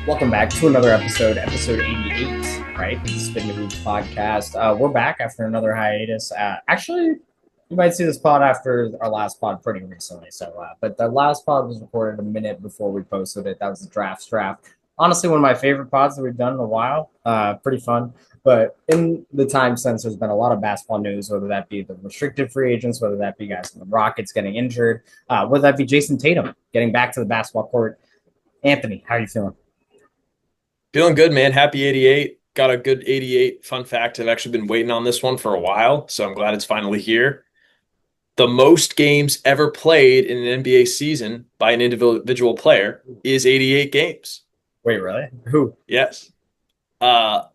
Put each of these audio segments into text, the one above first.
Welcome back to another episode 88, right? The Spittin Hoops podcast. We're back after another hiatus. Actually, you might see this pod after our last pod pretty recently. But the last pod was recorded a minute before we posted it. That was the draft. Honestly, one of my favorite pods that we've done in a while. Pretty fun. But in the time since, there's been a lot of basketball news, whether that be the restricted free agents, whether that be guys in the Rockets getting injured, whether that be Jason Tatum getting back to the basketball court. Anthony, how are you feeling? Feeling good, man. Happy 88. Got a good 88 fun fact. I've actually been waiting on this one for a while, so I'm glad it's finally here. The most games ever played in an NBA season by an individual player is 88 games. Wait, really? Who? Yes.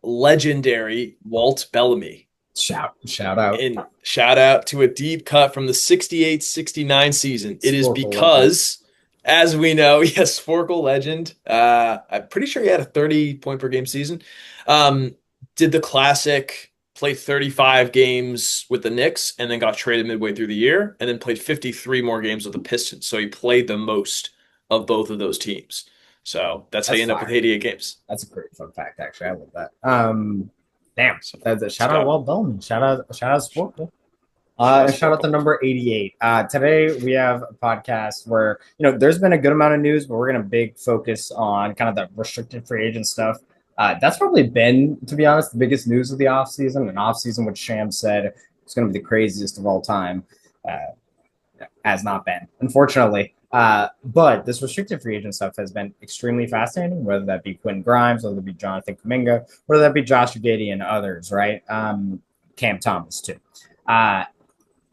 Legendary Walt Bellamy. Shout out. And shout out to a deep cut from the 68-69 season. It is Sporkle because, as we know, yes, Sporkle legend. I'm pretty sure he had a 30-point per game season. Did the classic, played 35 games with the Knicks, and then got traded midway through the year, and then played 53 more games with the Pistons. So he played the most of both of those teams. So that's how you end up with 88 games. That's a great fun fact, actually. I love that. Damn. So, That's a shout out Walt Bellman. Shout out Sporkle. And shout out to number 88. Today we have a podcast where, there's been a good amount of news, but we're going to big focus on kind of the restricted free agent stuff. That's probably been, to be honest, the biggest news of the offseason. An offseason which Sham said is going to be the craziest of all time. Has not been, unfortunately. But this restricted free agent stuff has been extremely fascinating, whether that be Quentin Grimes, whether that be Jonathan Kuminga, whether that be Josh Giddey and others, right? Cam Thomas, too.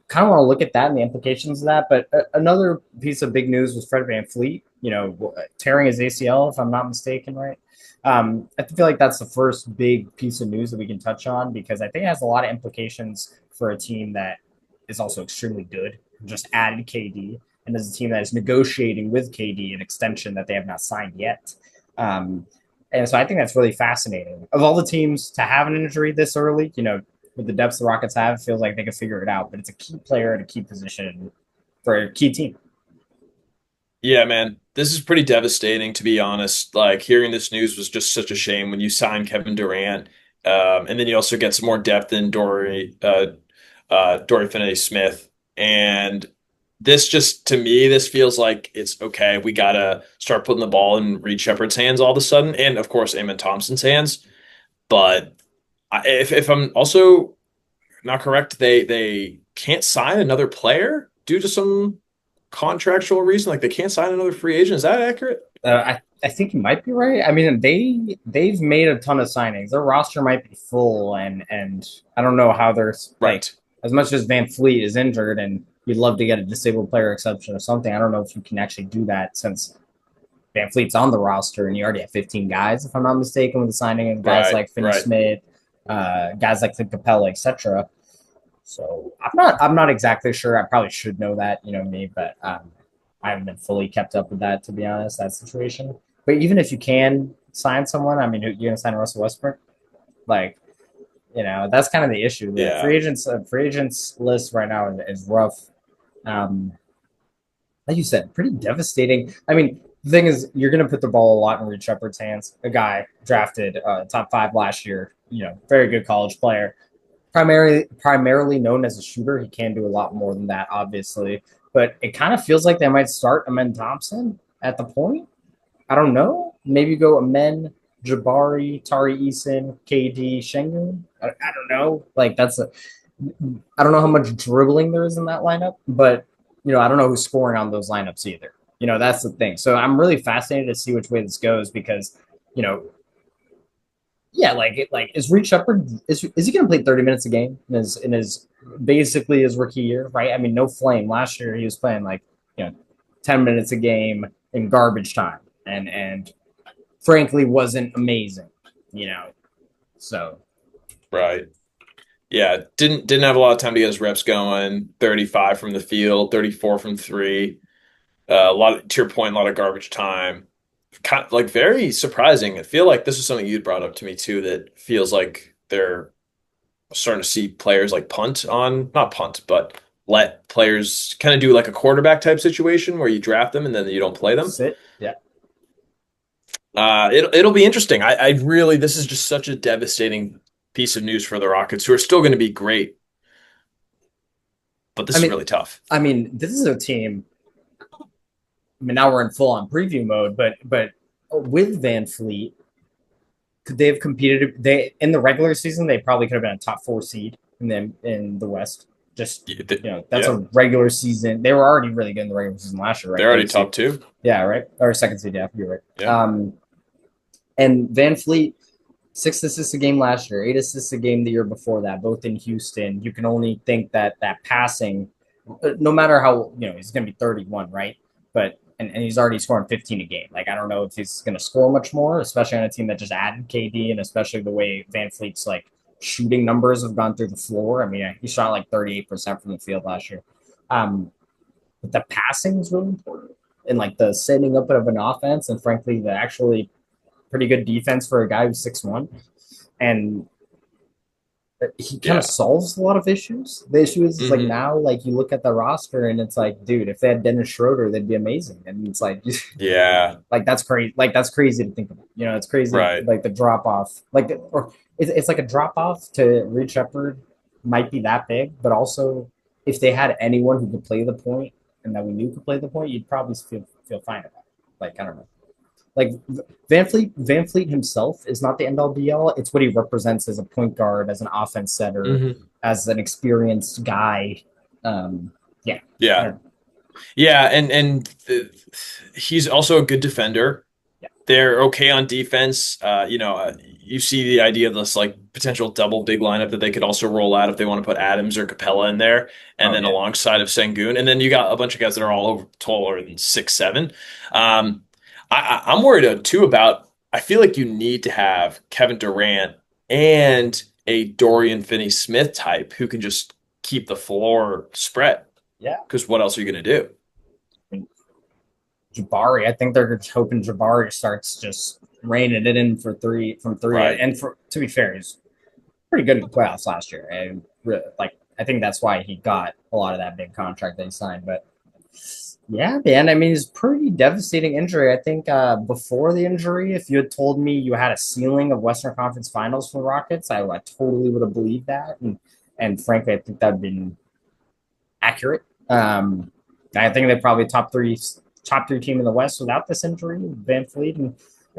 Kind of want to look at that and the implications of that. But another piece of big news was Fred VanVleet, tearing his ACL, if I'm not mistaken, right? I feel like that's the first big piece of news that we can touch on because I think it has a lot of implications for a team that is also extremely good, just added KD, and as a team that is negotiating with KD an extension that they have not signed yet. And so I think that's really fascinating. Of all the teams to have an injury this early, with the depth the Rockets have, it feels like they can figure it out. But it's a key player at a key position for a key team. Yeah, man, this is pretty devastating, to be honest. Like, hearing this news was just such a shame when you sign Kevin Durant. And then you also get some more depth in Dorian Finney-Smith. And this just, to me, this feels like it's okay. We got to start putting the ball in Reed Shepherd's hands all of a sudden. And, of course, Amen Thompson's hands. But if I'm also not correct, they can't sign another player due to some contractual reason. Like, they can't sign another free agent. Is that accurate? I think you might be right. I mean, they've made a ton of signings. Their roster might be full, and I don't know how they're Right. as much as VanVleet is injured, and you'd love to get a disabled player exception or something. I don't know if you can actually do that since VanVleet's on the roster, and you already have 15 guys, if I'm not mistaken, with the signing of guys like Finney-Smith, guys like Clint Capella, etc. So I'm not exactly sure. I probably should know that, me, but I haven't been fully kept up with that, to be honest, that situation. But even if you can sign someone, I mean, you're gonna sign Russell Westbrook, like, that's kind of the issue. The Yeah. free agents list right now is rough. Like you said, pretty devastating. I mean, the thing is, you're going to put the ball a lot in Reed Shepherd's hands. A guy drafted top 5 last year, very good college player. Primarily known as a shooter. He can do a lot more than that, obviously. But it kind of feels like they might start Amen Thompson at the point. I don't know. Maybe go Amen, Jabari, Tari Eason, KD, Şengün. I don't know. Like, I don't know how much dribbling there is in that lineup, but I don't know who's scoring on those lineups either. That's the thing. So I'm really fascinated to see which way this goes because, yeah, like is Reed Shepherd is he going to play 30 minutes a game in his basically his rookie year, right? I mean, no flame. Last year he was playing 10 minutes a game in garbage time, and frankly wasn't amazing, So Right. Yeah, didn't have a lot of time to get his reps going. 35 from the field, 34 from three. A lot of, to your point, a lot of garbage time. Kind of like very surprising. I feel like this is something you'd brought up to me too, that feels like they're starting to see players like punt on, not punt, but let players kind of do like a quarterback type situation where you draft them and then you don't play them. sit, yeah. It'll be interesting. I really this is just such a devastating piece of news for the Rockets, who are still going to be great, but this I is mean, really tough. this is a team. I mean, now we're in full on preview mode, but with Van Fleet, could they have competed? They in the regular season, they probably could have been a top four seed in the West. Just that's Yeah, a regular season. They were already really good in the regular season last year, right? they're already Third seed, top two. yeah, right, or second seed, yeah, you're right. Yeah. And Van Fleet, 6 assists a game last year, 8 assists a game the year before that, both in Houston. You can only think that passing, no matter how he's going to be 31, right? But and he's already scoring 15 a game. Like I don't know if he's going to score much more, especially on a team that just added KD, and especially the way Van Fleet's like shooting numbers have gone through the floor. I mean, he shot like 38% from the field last year. But the passing is really important, and like the setting up of an offense, and frankly, the actually pretty good defense for a guy who's 6'1", and he kind of Yeah. solves a lot of issues. The issue is like Hmm. now, like you look at the roster and it's like, dude, if they had Dennis Schroeder, they'd be amazing. And it's like, Yeah. like that's crazy. Like that's crazy to think about. It's crazy. Right. Like the drop off, or it's like a drop off to Reed Shepard might be that big, but also if they had anyone who could play the point and that we knew could play the point, you'd probably feel fine about it. Like I don't know. Like Van Fleet himself is not the end all be all. It's what he represents as a point guard, as an offense setter, Hmm. as an experienced guy. Yeah, I Yeah. don't know. Yeah, he's also a good defender. Yeah. They're okay on defense. You see the idea of this like potential double big lineup that they could also roll out if they want to put Adams or Capella in there, and Oh then yeah. alongside of Sengun, and then you got a bunch of guys that are all over taller than 6'7". Um, I'm worried too about. I feel like you need to have Kevin Durant and a Dorian Finney-Smith type who can just keep the floor spread. Yeah. Because what else are you going to do? I mean, Jabari, I think they're just hoping Jabari starts just raining it in for three from three. Right. And for to be fair, he's pretty good in the playoffs last year. And like I think that's why he got a lot of that big contract that he signed. But yeah, man. I mean, it's pretty devastating injury. I think before the injury, if you had told me you had a ceiling of Western Conference Finals for the Rockets, I totally would have believed that. And frankly, I think that'd been accurate. I think they're probably top three team in the West without this injury, Van Fleet, and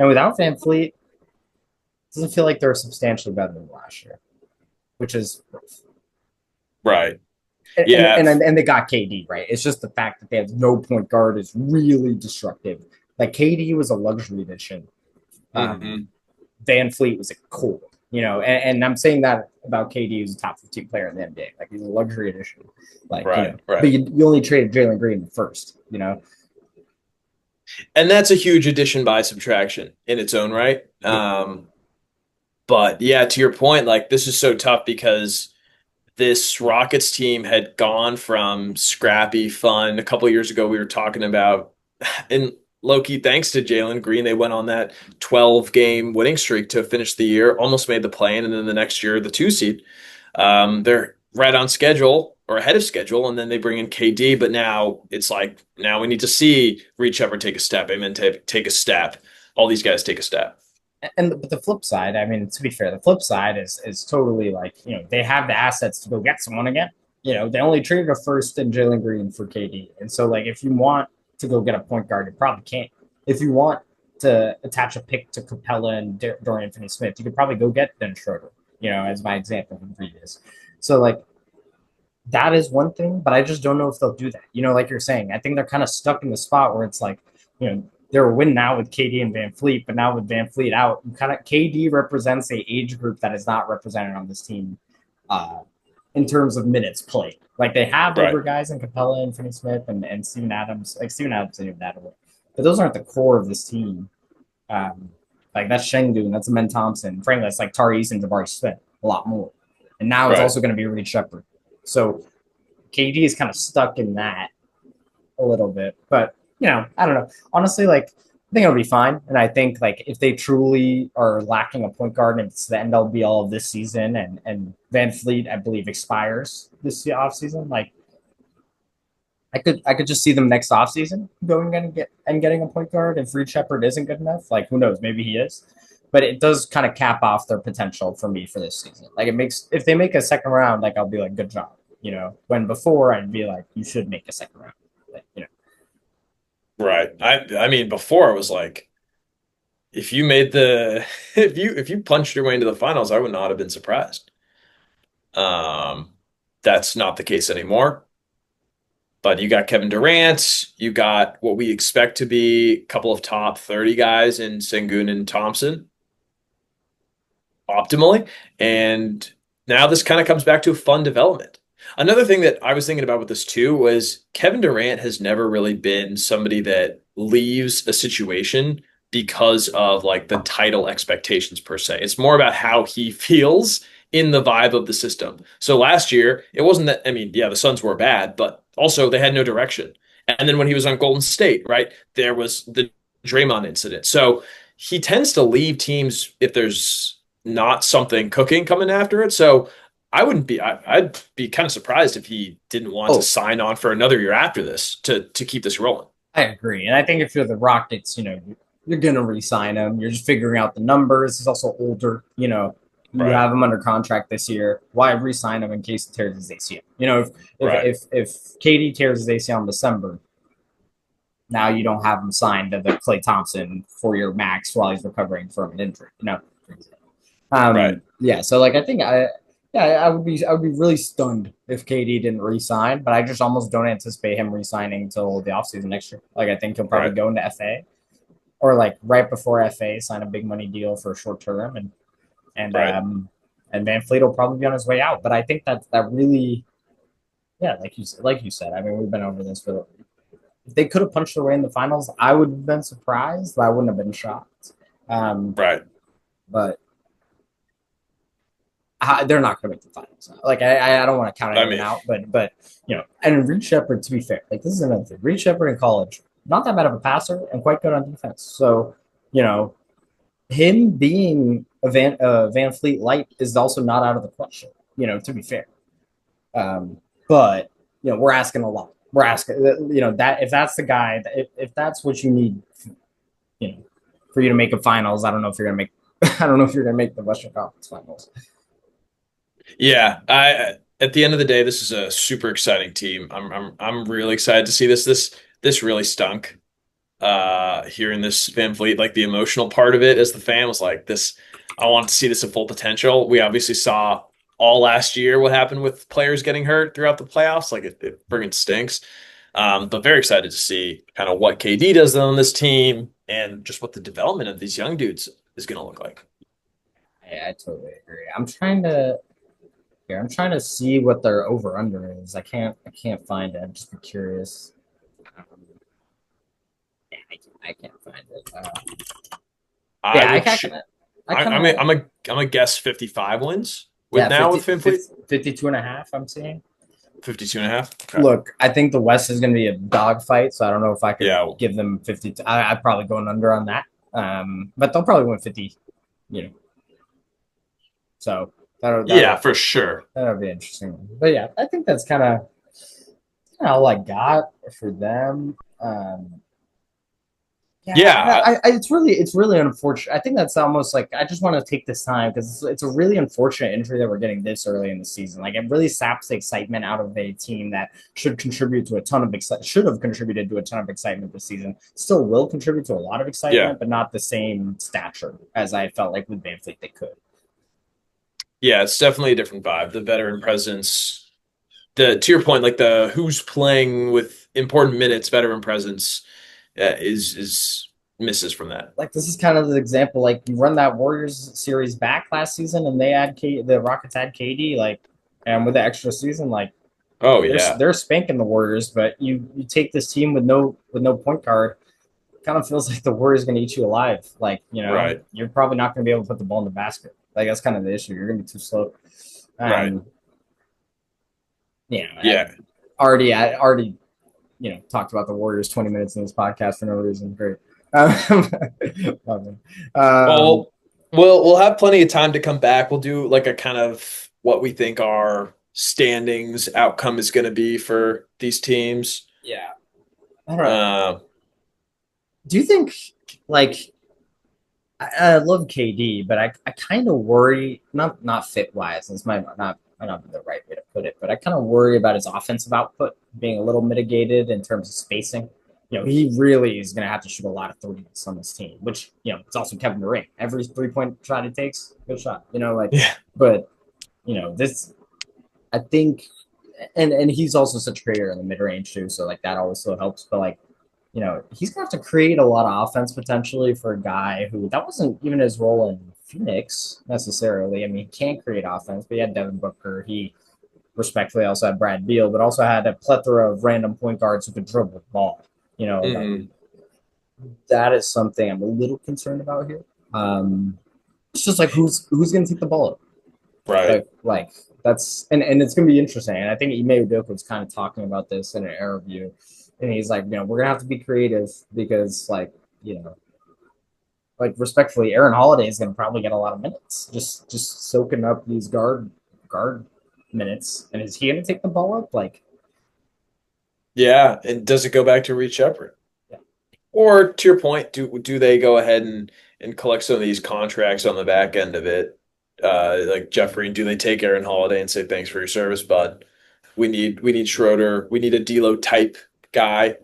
without Van Fleet, it doesn't feel like they're substantially better than last year, which is Right. and Yeah. and and they got KD right. It's just the fact that they have no point guard is really destructive. Like KD was a luxury addition. Um, Hmm. Van Fleet was a core, and I'm saying that about KD, who's a top 15 player in the NBA. Like he's a luxury addition. Like Right. but Right. you only traded Jalen Green first. And that's a huge addition by subtraction in its own right. Yeah. But yeah, to your point, like this is so tough because this Rockets team had gone from scrappy fun. A couple of years ago, we were talking about, in low key, thanks to Jalen Green, they went on that 12-game winning streak to finish the year, almost made the play-in, and then the next year, the 2 seed. They're right on schedule or ahead of schedule, and then they bring in KD. But now it's like now we need to see Reed Shepard take a step, Amen take a step. All these guys take a step. But the flip side, I mean, to be fair, the flip side is totally like they have the assets to go get someone again. They only traded a first in Jalen Green for KD, and so like if you want to go get a point guard, you probably can't. If you want to attach a pick to Capella and Dorian Finney-Smith, you could probably go get Dennis Schroeder. As my example from previous. So like that is one thing, but I just don't know if they'll do that. Like you're saying, I think they're kind of stuck in the spot where it's like, they're a win now with KD and Van Fleet, but now with Van Fleet out, KD represents a age group that is not represented on this team uh, in terms of minutes played. Like they have Right. older guys in Capella and Finney Smith and Steven Adams. Like Steven Adams isn't even that old, but those aren't the core of this team. Like that's Shengun, that's Amen Thompson. Frankly, that's like Tari Eason, Jabari Smith, a lot more. And now it's Right. also going to be Reed Shepard. So KD is kind of stuck in that a little bit. But, I don't know. Honestly, like, I think it'll be fine. And I think, like, if they truly are lacking a point guard and it's the end all be all of this season and Van Fleet, I believe, expires this offseason, like, I could just see them next offseason going and getting a point guard if Reed Shepard isn't good enough. Like who knows, maybe he is. But it does kind of cap off their potential for me for this season. Like it makes if they make a second round, like I'll be like, good job. When before I'd be like, you should make a second round. Like. Right. I mean, before it was like if you made the if you punched your way into the finals, I would not have been surprised. Um, that's not the case anymore. But you got Kevin Durant, you got what we expect to be a couple of top 30 guys in Sengun and Thompson optimally. And now this kind of comes back to a fun development. Another thing that I was thinking about with this too was Kevin Durant has never really been somebody that leaves a situation because of like the title expectations per se. It's more about how he feels in the vibe of the system. So last year, it wasn't that, I mean, yeah, the Suns were bad, but also they had no direction. And then when he was on Golden State, right, there was the Draymond incident. So he tends to leave teams if there's not something cooking coming after it. So I'd be kind of surprised if he didn't want to Oh, sign on for another year after this to keep this rolling. I agree, and I think if you're the Rockets, you're gonna re-sign him. You're just figuring out the numbers. He's also older. You Right. have him under contract this year. Why re-sign him in case he tears his ACL? Right. If KD tears his ACL in December, now you don't have him signed to the Klay Thompson 4-year max while he's recovering from an injury. Right. Yeah. So like I think I would be really stunned if KD didn't re-sign, but I just almost don't anticipate him re-signing until the offseason next year. Like I think he'll probably Right. go into FA or like right before FA, sign a big money deal for a short term, and Right. and VanVleet will probably be on his way out. But I think that really, yeah, like you said. I mean, we've been over this for. If they could have punched their way in the finals, I would have been surprised, but I wouldn't have been shocked. Um, Right. but they're not going to make the finals. Like I don't want to count I anyone mean, out, but and Reed Shepard, to be fair, like this is another thing. Reed Shepard in college, not that bad of a passer and quite good on defense. So you know, him being a Van Fleet light is also not out of the question. To be fair, um, but we're asking a lot. We're asking that if that's the guy, if that's what you need, you know, for you to make a finals. I don't know if you're gonna make. I don't know if you're gonna make the Western Conference Finals. yeah, I at the end of the day, this is a super exciting team. I'm really excited to see this. This really stunk. Hearing this Van Vliet, like the emotional part of it as the fan was like this. I want to see this at full potential. We obviously saw all last year what happened with players getting hurt throughout the playoffs. Like it friggin' stinks. But very excited to see kind of what KD does on this team and just what the development of these young dudes is going to look like. I totally agree. I'm trying to see what their over under is. I can't find it. I'm just curious. Um, yeah, I can't find it. I Yeah, I, would. I kind of I I, kind I'm a, of I'm a I'm a guess 55 wins with yeah now 50, with Van Vliet. 50, 52 and a half. I'm seeing. 52 and a half. Okay. Look, I think the West is going to be a dogfight, so I don't know if I could Yeah. give them 50. I'd probably going under on that. But they'll probably win 50. You know, so that'll Yeah, that'll for sure. that'll be interesting. But yeah, I think that's kind of all I got for them. Yeah, Yeah. it's really unfortunate. I think that's almost like I just want to take this time because it's a really unfortunate injury that we're getting this early in the season. Like it really saps the excitement out of a team that should have contributed to a ton of excitement this season. Still will contribute to a lot of Yeah. excitement, but not the same stature as I felt like with VanVleet they could. Yeah, it's definitely a different vibe. The veteran presence, the to your point, like the who's playing with important minutes, veteran presence, is misses from that. Like this is kind of the example. Like you run that Warriors series back last season, and the Rockets had KD. Like, and with the extra season, like Oh they're yeah, they're spanking the Warriors, but you take this team with no point guard, it kind of feels like the Warriors going to eat you alive. Like right, you're probably not going to be able to put the ball in the basket. Like that's kind of the issue. You're going to be too slow. right. Um, I Yeah. already talked about the Warriors 20 minutes in this podcast for no reason. Great. Um, um, Well, we'll have plenty of time to come back. We'll do like a kind of what we think our standings outcome is going to be for these teams. Yeah. I don't know. Um, Do you think like I love KD, but I kind of worry not fit wise. This might not be the right way to put it, but I kind of worry about his offensive output being a little mitigated in terms of spacing. He really is going to have to shoot a lot of threes on this team, which it's also Kevin Durant. Every 3-point shot he takes, good shot. yeah, But this I think, and he's also such a creator in the mid range too, so like that also helps. But like he's gonna have to create a lot of offense potentially for a guy who that wasn't even his role in Phoenix necessarily. I mean, he can create offense, but he had Devin Booker. He respectfully also had Brad Beal, but also had a plethora of random point guards who could dribble the ball. Like hmm that is something I'm a little concerned about here. It's just like who's gonna take the ball up? right. Like that's and it's gonna be interesting. And I think Ime Udoka was kind of talking about this in an interview, and he's like, we're gonna have to be creative because like respectfully, Aaron Holiday is gonna probably get a lot of minutes, just soaking up these guard minutes. And is he gonna take the ball up? Like, Yeah, and does it go back to Reed Shepherd? yeah, Or to your point, do they go ahead and collect some of these contracts on the back end of it? Like Jeffrey, do they take Aaron Holiday and say thanks for your service, bud? We need Schroeder. We need a D'Lo type guy,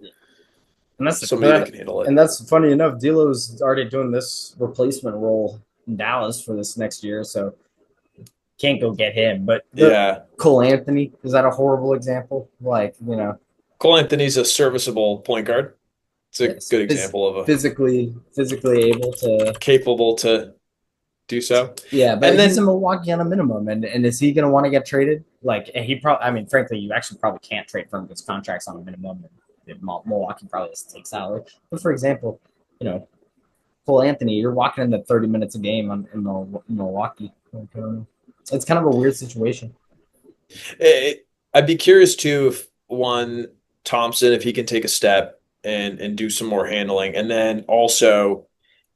and that's somebody that that, can handle it. and that's funny enough. D'Lo's already doing this replacement role in Dallas for this next year, so can't go get him. But the Yeah, Cole Anthony, is that a horrible example? Like, Cole Anthony's a serviceable point guard. It's a yes, good example of a physically able to. capable to do so. Yeah, but And he's in then Milwaukee on a minimum, and is he going to want to get traded? Like, and he probably. I mean, frankly, you actually probably can't trade for him because contracts on a minimum, and Milwaukee probably doesn't take salary. But for example, you know, Cole Anthony, you're walking in the 30 minutes a game in Milwaukee. It's kind of a weird situation. I'd be curious too if one Thompson, if he can take a step and do some more handling, and then also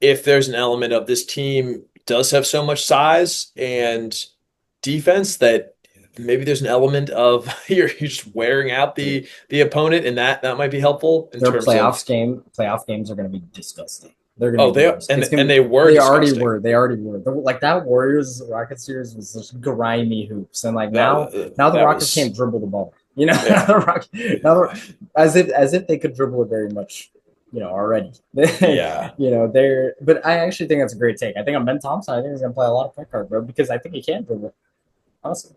if there's an element of this team does have so much size and defense that maybe there's an element of you're just wearing out the opponent, and that might be helpful in Their terms of playoff games are going to be disgusting. They're going to oh be the they worst. and It's going and to be. they were They already disgusting. were. They already were. Like that Warriors Rockets series was just grimy hoops, and like now the That Rockets was can't dribble the ball. Now yeah as if they could dribble it very much. Already. yeah They're. But I actually think that's a great take. I think on Ben Thompson, I think he's going to play a lot of point guard, bro, because I think he can dribble. Honestly,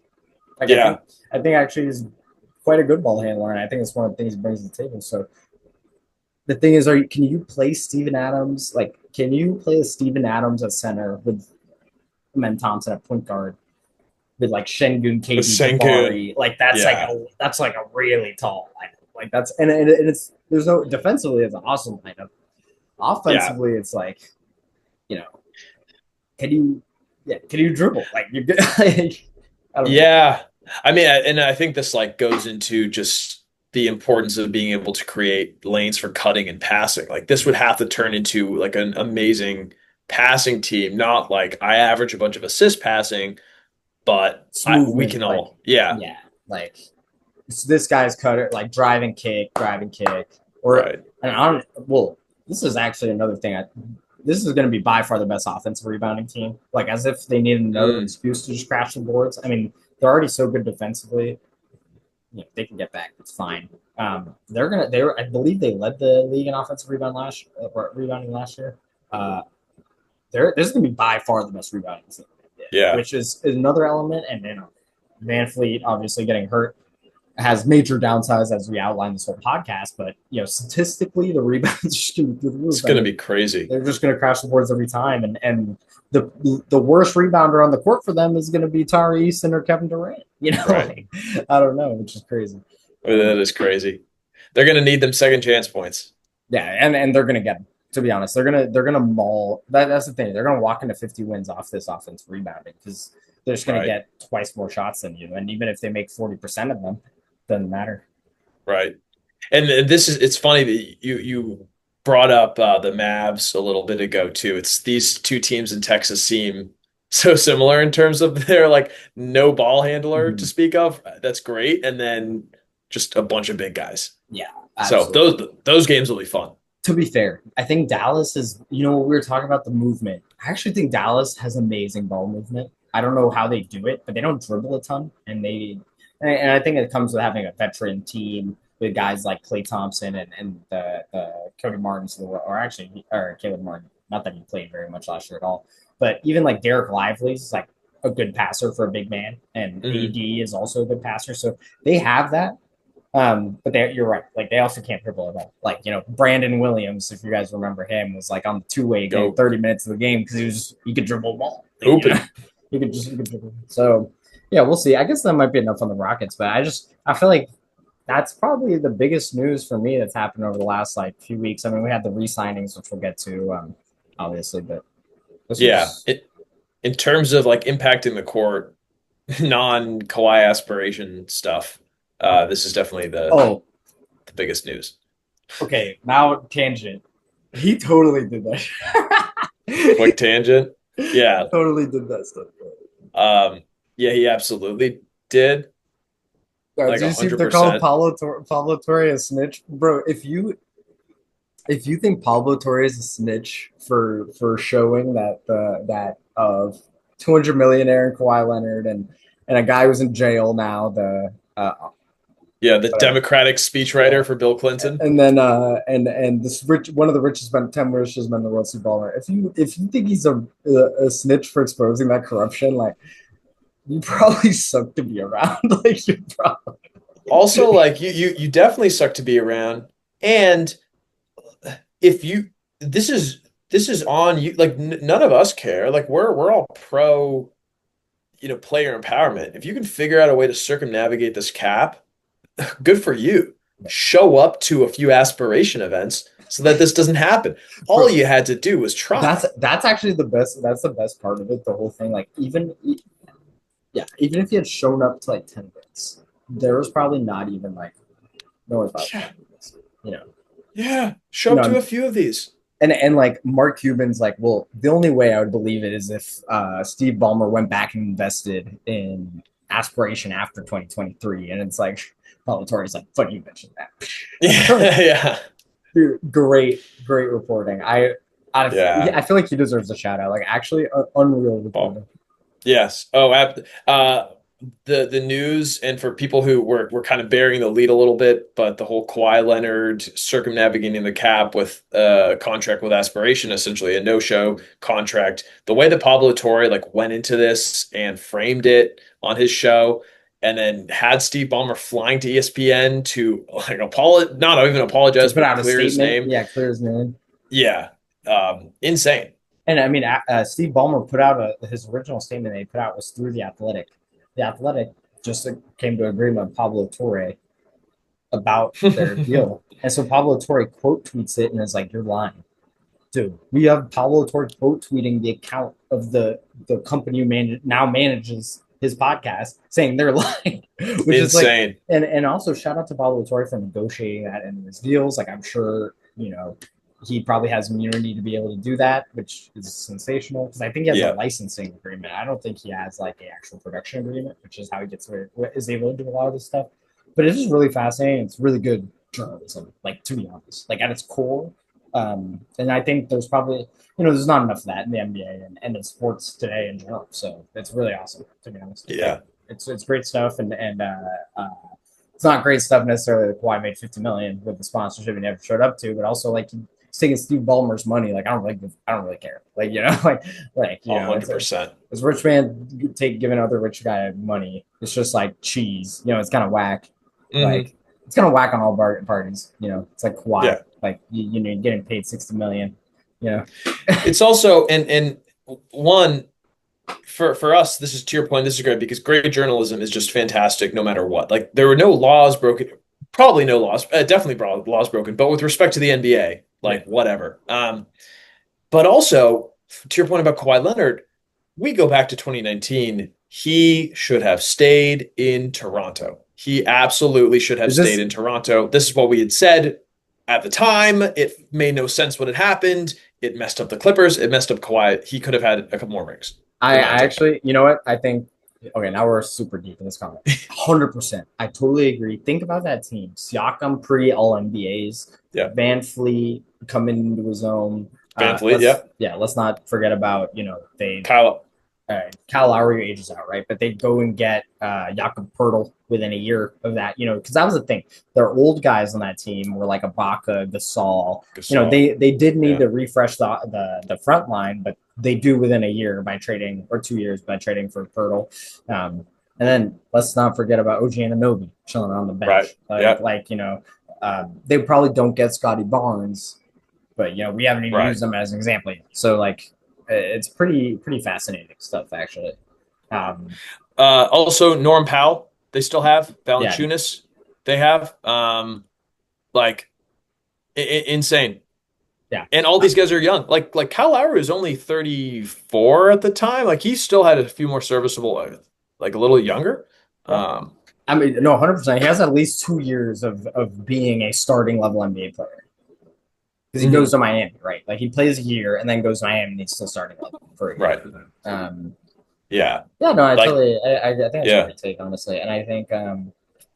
like yeah. I think actually he's quite a good ball handler, and I think it's one of the things he brings to the table. So the thing is, can you play Steven Adams? Like, can you play a Steven Adams at center with Men Thompson at point guard with like Shengun, With KD, Sengun, Jabari? Like yeah that's like a really tall lineup. Like that's and it's there's no defensively it's an awesome lineup. yeah Offensively, it's like you know can you can you dribble like you like, I don't know. Yeah. I mean, and I think this like goes into just the importance of being able to create lanes for cutting and passing. Like this would have to turn into like an amazing passing team, not like I average a bunch of assist passing, but It's we movement can like all yeah, yeah like this guy's cutter like driving kick, or right. and I don't. Well, this is actually another thing. This is going to be by far the best offensive rebounding team. Like as if they needed another Mm, excuse to just crash the boards. I mean, they're already so good defensively. They can get back. It's fine. I believe they led the league in offensive rebounding last year. Uh, this is going to be by far the best rebounding team, yeah. which is another element. And then Van Fleet obviously getting hurt has major downsides as we outlined this whole podcast. But statistically, the rebounds are just going to be through the It's roof. I gonna mean, be crazy. they're just going to crash the boards every time, and the worst rebounder on the court for them is going to be Tari Eason or Kevin Durant. Right. Like, I don't know, which is crazy. That is crazy. They're gonna need them second chance points. Yeah, and they're going to get them. To be honest, they're gonna maul. That's the thing. They're gonna walk into 50 wins off this offense rebounding because they're just gonna Right. get twice more shots than you, and even if they make 40% of them, doesn't matter. Right. And this is it's funny that you brought up the Mavs a little bit ago too. It's these two teams in Texas seem so similar in terms of their like no ball handler to Mm-hmm. speak of. That's great. And then just a bunch of big guys. Yeah, So absolutely. those games will be fun. To be fair, I think Dallas is, we were talking about the movement. I actually think Dallas has amazing ball movement. I don't know how they do it, but they don't dribble a ton. And I think it comes with having a veteran team with guys like Klay Thompson and the Cody Martins, or Caleb Martin. Not that he played very much last year at all, but even like Derek Lively is like a good passer for a big man, and Mm-hmm. AD is also a good passer. So they have that. But you're right. Like they also can't dribble at all. Like Brandon Williams, if you guys remember him, was like on the two-way getting Go 30 minutes of the game because he could dribble the ball. hooping. He could dribble. So yeah, we'll see. I guess that might be enough on the Rockets, but I feel like that's probably the biggest news for me that's happened over the last like few weeks. I mean, we had the re-signings, which we'll get to, obviously, but this Yeah. was In terms of like impacting the court, non Kawhi aspiration stuff, this is definitely oh the biggest news. okay. Now tangent. He totally did that. Quick tangent. Yeah. Totally did that stuff. Um, yeah, he absolutely did. Like Do a you see if hundred they're calling percent. Pablo Torre a snitch, bro? If you think Pablo Torre is a snitch for showing that of 200 millionaire and Kawhi Leonard and a guy who's in jail now, the Yeah, the whatever, Democratic yeah, speechwriter for Bill Clinton. and then and this one of the richest men, 10 richest men in the world, Steve Ballmer. If you think he's a snitch for exposing that corruption, like you probably suck to be around. Like you probably Also, like you definitely suck to be around. And if you this is on you, like none of us care. Like we're all pro, player empowerment. If you can figure out a way to circumnavigate this cap, good for you. Show up to a few aspiration events so that this doesn't happen. All bro. you had to do was try. That's actually the best. That's the best part of it. The whole thing, like yeah, even if he had shown up to like 10 bits, there was probably not even like no one's probably Yeah, you know yeah. Show you up to know a few of these. and like Mark Cuban's like, well, the only way I would believe it is if Steve Ballmer went back and invested in aspiration after 2023, and it's like Paul Torre's like, fuck you mentioned that. Yeah, yeah, Dude, great reporting. yeah. I feel like he deserves a shout out. Like actually, unreal Oh, reporting. yes. The news, and for people who were kind of bearing the lead a little bit, but the whole Kawhi Leonard circumnavigating the cap with a contract with aspiration, essentially a no-show contract. The way that Pablo Torre like went into this and framed it on his show, and then had Steve Ballmer flying to ESPN to like not even To apologize, put but out a clear his statement, name. yeah, clear his name. Yeah, insane. And I mean, Steve Ballmer put out his original statement that he put out was through the Athletic. The Athletic just came to agreement with Pablo Torre about their deal, and so Pablo Torre quote tweets it and is like, "You're lying, dude. We have Pablo Torre quote tweeting the account of the company who now manages his podcast, saying they're lying," which is like, Insane. and also shout out to Pablo Torre for negotiating that in his deals. Like I'm sure he probably has immunity to be able to do that, which is sensational because I think he has a Yeah. licensing agreement. I don't think he has like an actual production agreement, which is how he is able to do a lot of this stuff. But it's just really fascinating. It's really good journalism, like to be honest, like at its core. And I think there's probably there's not enough of that in the NBA and in sports today in general. So it's really awesome to be honest. Like Yeah. it's great stuff it's not great stuff necessarily that Kawhi made 50 million with the sponsorship he never showed up to, but also like he's taking Steve Ballmer's money. Like I don't really care. Like $100%. it's rich man giving other rich guy money. It's just like cheese. It's kind of whack. Hmm. Like it's kind of whack on all parties. It's like Kawhi. Yeah. Like you're getting paid 60 million. You know, It's also and one for us, this is to your point, this is great because great journalism is just fantastic no matter what. Like there were no laws broken, probably no laws, definitely laws broken, but with respect to the NBA, yeah. like whatever. But also to your point about Kawhi Leonard, we go back to 2019. He should have stayed in Toronto. He absolutely should have Is stayed this in Toronto. This is what we had said at the time. It made no sense what had happened. It messed up the Clippers. It messed up Kawhi. He could have had a couple more rings, I in my opinion. actually, you know what? I think Okay, now we're super deep in this comment. 100%. I totally agree. Think about that team. Siakam pre all NBAs, Yeah. Van Fleet coming into his own. VanVleet, yeah. Let's not forget about, they Kyle, Kyle Lowry ages out, right? But they go and get Jakob Pertl within a year of that, because that was the thing. Their old guys on that team were like Ibaka, Gasol. They did need yeah. to refresh the front line, but they do within a year by trading, or 2 years by trading for Pertl. And then let's not forget about OG Anunoby chilling on the bench. Right. Yeah. They probably don't get Scotty Barnes, but we haven't even Right. used them as an example yet. So it's pretty fascinating stuff actually. Um, Also, Norm Powell, they still have yeah, Valanciunas. They have like insane. yeah. And all these guys are young. Like Kyle Lowry was only 34 at the time. Like he still had a few more serviceable, like a little younger. Yeah. I mean, no, 100%. He has at least 2 years of being a starting level NBA player because he goes to Miami, right? Like he plays a year and then goes to Miami and he's still starting level for a year. Right. Um, Yeah. yeah, no, I Like, totally, I think that's a yeah. great take, honestly, and I think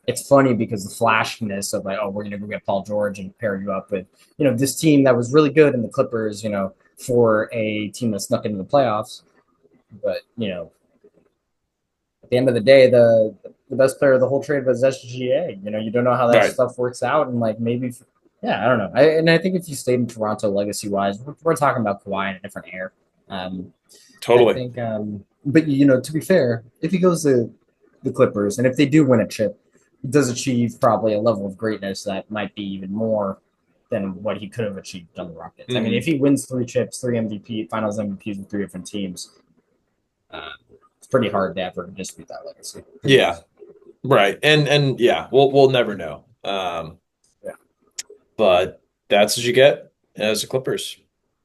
it's funny because the flashiness of like, oh, we're gonna go get Paul George and pair you up with, this team that was really good in the Clippers, for a team that snuck into the playoffs, but at the end of the day, the best player of the whole trade was SGA. You don't know how that Right. stuff works out, and like maybe, yeah, I don't know. I think if you stayed in Toronto legacy wise, we're talking about Kawhi in a different air. Um, I Totally. think, but to be fair, if he goes to the Clippers and if they do win a chip, he does achieve probably a level of greatness that might be even more than what he could have achieved on the Rockets. I mean, if he wins 3 chips, 3 Finals MVPs with 3 different teams, it's pretty hard to ever dispute that legacy. Yeah. Right. And yeah, we'll never know. Yeah. But that's what you get as a Clippers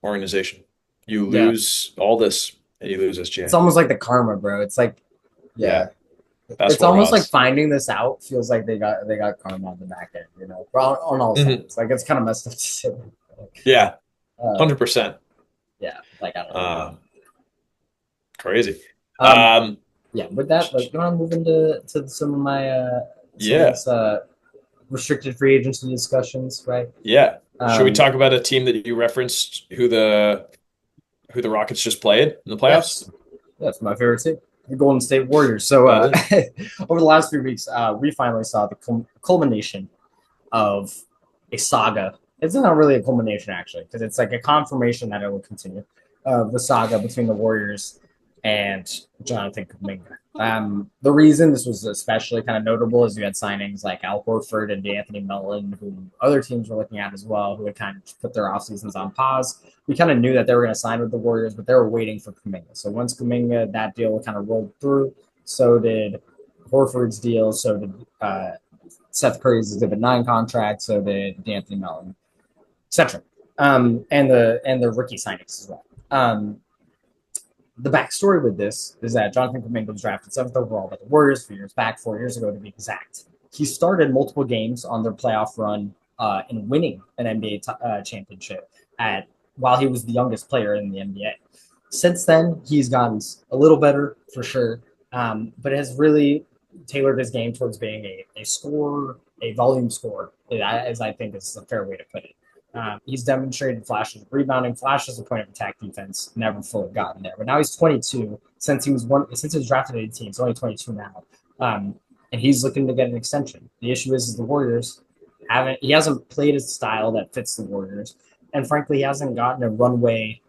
organization. You Yeah. lose all this and you lose It's SGA. almost like the karma, bro. It's like, Yeah. yeah, it's Basketball almost like gods. finding this out feels like they got karma on the back end, on all sides. Like it's kind of messed up to say. Yeah. Uh, 100%. yeah, like I don't know. Uh, Crazy. Um, Um, yeah, with that, like, you want to move into some of my some of yeah. this restricted free agency discussions, right? Yeah. Should we Um, talk about a team that you referenced who the Rockets just played in the playoffs? yes, that's my favorite team, the Golden State Warriors. So over the last few weeks, we finally saw the culmination of a saga. It's not really a culmination actually, because it's like a confirmation that it will continue. The saga between the Warriors and Jonathan Kuminga. The reason this was especially kind of notable is you had signings like Al Horford and D'Anthony Melton, who other teams were looking at as well, who had kind of put their off seasons on pause. We kind of knew that they were going to sign with the Warriors, but they were waiting for Kuminga. So once Kuminga, that deal kind of rolled through, so did Horford's deal, so did Seth Curry's Exhibit 9 contract, so did D'Anthony Melton, etc. And the rookie signings as well. The backstory with this is that Jonathan Kuminga was drafted 7th overall by the Warriors 4 years ago to be exact. He started multiple games on their playoff run in winning an NBA championship while he was the youngest player in the NBA. Since then, he's gotten a little better for sure, but has really tailored his game towards being a scorer, a volume scorer, as I think is a fair way to put it. He's demonstrated flashes of rebounding, flashes of point of attack defense, never fully gotten there. But now he's 22. Since he was drafted at 18, he's only 22 now, and he's looking to get an extension. The issue is the Warriors he hasn't played a style that fits the Warriors, and frankly, he hasn't gotten a runway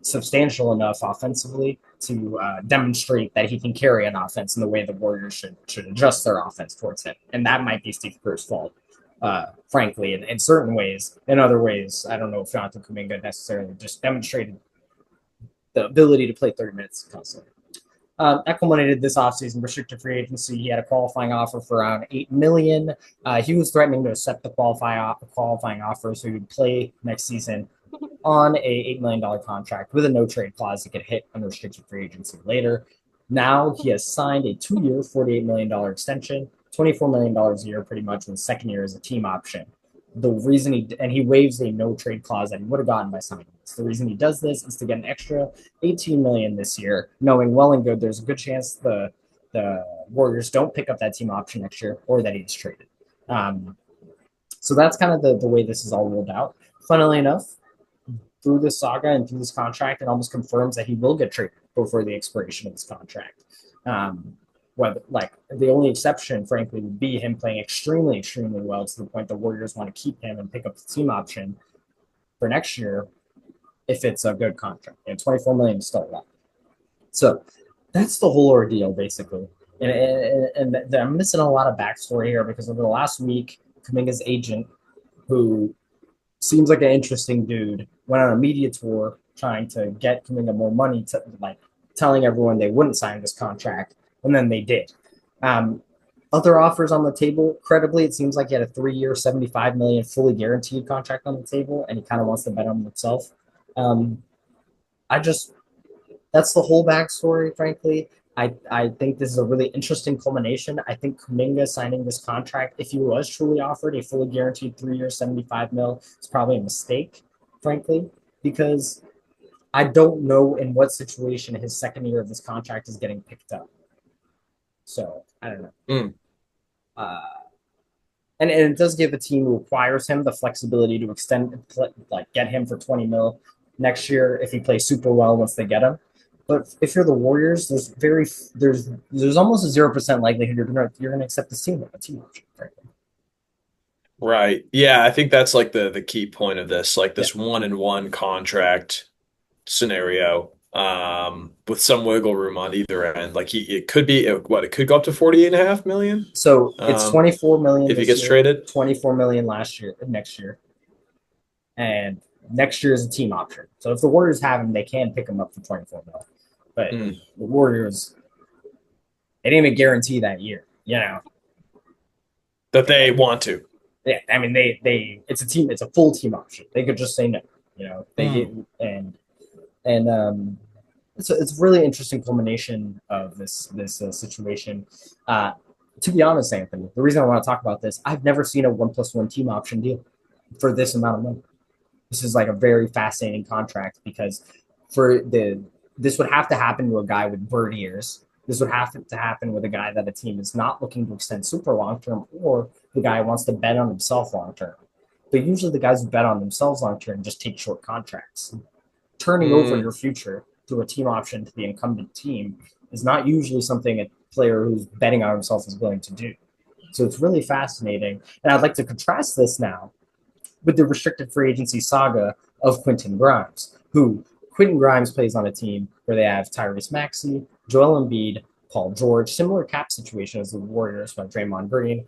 substantial enough offensively to demonstrate that he can carry an offense in the way the Warriors should adjust their offense towards him, and that might be Steve Kerr's fault. Frankly, in certain ways. In other ways, I don't know if Jonathan Kuminga necessarily just demonstrated the ability to play 30 minutes constantly. That culminated this offseason restricted free agency. He had a qualifying offer for around $8 million. He was threatening to accept the qualifying offer, so he would play next season on a $8 million contract with a no trade clause that could hit unrestricted free agency later. Now he has signed a 2-year, $48 million extension, $24 million a year, pretty much, with the second year as a team option. The reason he waives a no trade clause that he would have gotten by signing this. The reason he does this is to get an extra $18 million this year, knowing well and good there's a good chance the the Warriors don't pick up that team option next year or that he's traded. Um, so that's kind of the way this is all rolled out. Funnily enough, through this saga and through this contract, it almost confirms that he will get traded before the expiration of his contract. Whether like the only exception, frankly, would be him playing extremely, extremely well to the point the Warriors want to keep him and pick up the team option for next year if it's a good contract. And 24 million is still a lot. So that's the whole ordeal, basically. And I'm missing a lot of backstory here because over the last week, Kuminga's agent, who seems like an interesting dude, went on a media tour trying to get Kuminga more money, to like telling everyone they wouldn't sign this contract, and then they did. Other offers on the table, credibly, it seems like he had a 3-year, 75 million fully guaranteed contract on the table, and he kind of wants to bet on himself. I just That's the whole backstory, frankly. I think this is a really interesting culmination. I think Kuminga signing this contract, if he was truly offered a fully guaranteed 3-year, 75 mil, it's probably a mistake, frankly, because I don't know in what situation his second year of this contract is getting picked up. So I don't know. Uh, and it does give a team who acquires him the flexibility to extend, like get him for 20 mil next year if he plays super well once they get him. But if you're the Warriors, there's almost a 0% likelihood you're gonna accept the team option. Frankly. Right. Yeah, I think that's like the key point of this, like Yeah. this 1-and-1 contract scenario, with some wiggle room on either end. Like it could be it could go up to 48.5 million, So it's 24 million if he this gets year, traded. 24 million next year, and next year is a team option. So if the Warriors have him, they can pick him up for 24 million. But Mm. the Warriors, they didn't even guarantee that year. You know, That they want to. yeah. I mean, it's a team. It's a full team option. They could just say no. You know, they get and it's a really interesting culmination of this situation. To be honest, Anthony, the reason I want to talk about this, I've never seen a 1+1 team option deal for this amount of money. This is like a very fascinating contract because this would have to happen to a guy with bird ears. This would have to happen with a guy that a team is not looking to extend super long term, or the guy wants to bet on himself long term. But usually, the guys who bet on themselves long term just take short contracts. Turning over Mm. your future through a team option to the incumbent team is not usually something a player who's betting on himself is willing to do. So it's really fascinating. And I'd like to contrast this now with the restricted free agency saga of Quentin Grimes, who Quentin Grimes plays on a team where they have Tyrese Maxey, Joel Embiid, Paul George, similar cap situation as the Warriors by Draymond Green,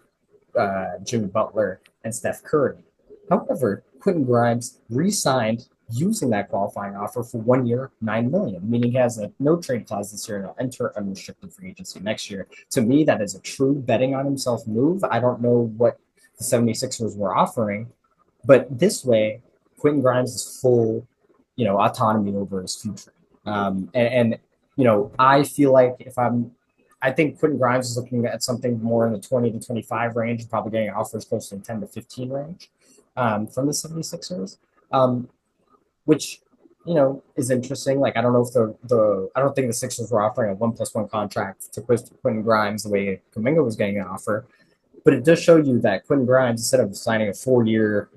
Jimmy Butler, and Steph Curry. However, Quentin Grimes re-signed using that qualifying offer for 1 year, 9 million, meaning he has a no trade clause this year and he'll enter unrestricted free agency next year. To me, that is a true betting on himself move. I don't know what the 76ers were offering, but this way, Quentin Grimes has full, autonomy over his future. I feel like I think Quentin Grimes is looking at something more in the 20 to 25 range, probably getting offers close to the 10 to 15 range from the 76ers, which, is interesting. Like, I don't know if I don't think the Sixers were offering a 1+1 contract to Quentin Grimes the way Kuminga was getting an offer. But it does show you that Quentin Grimes, instead of signing a 4-year,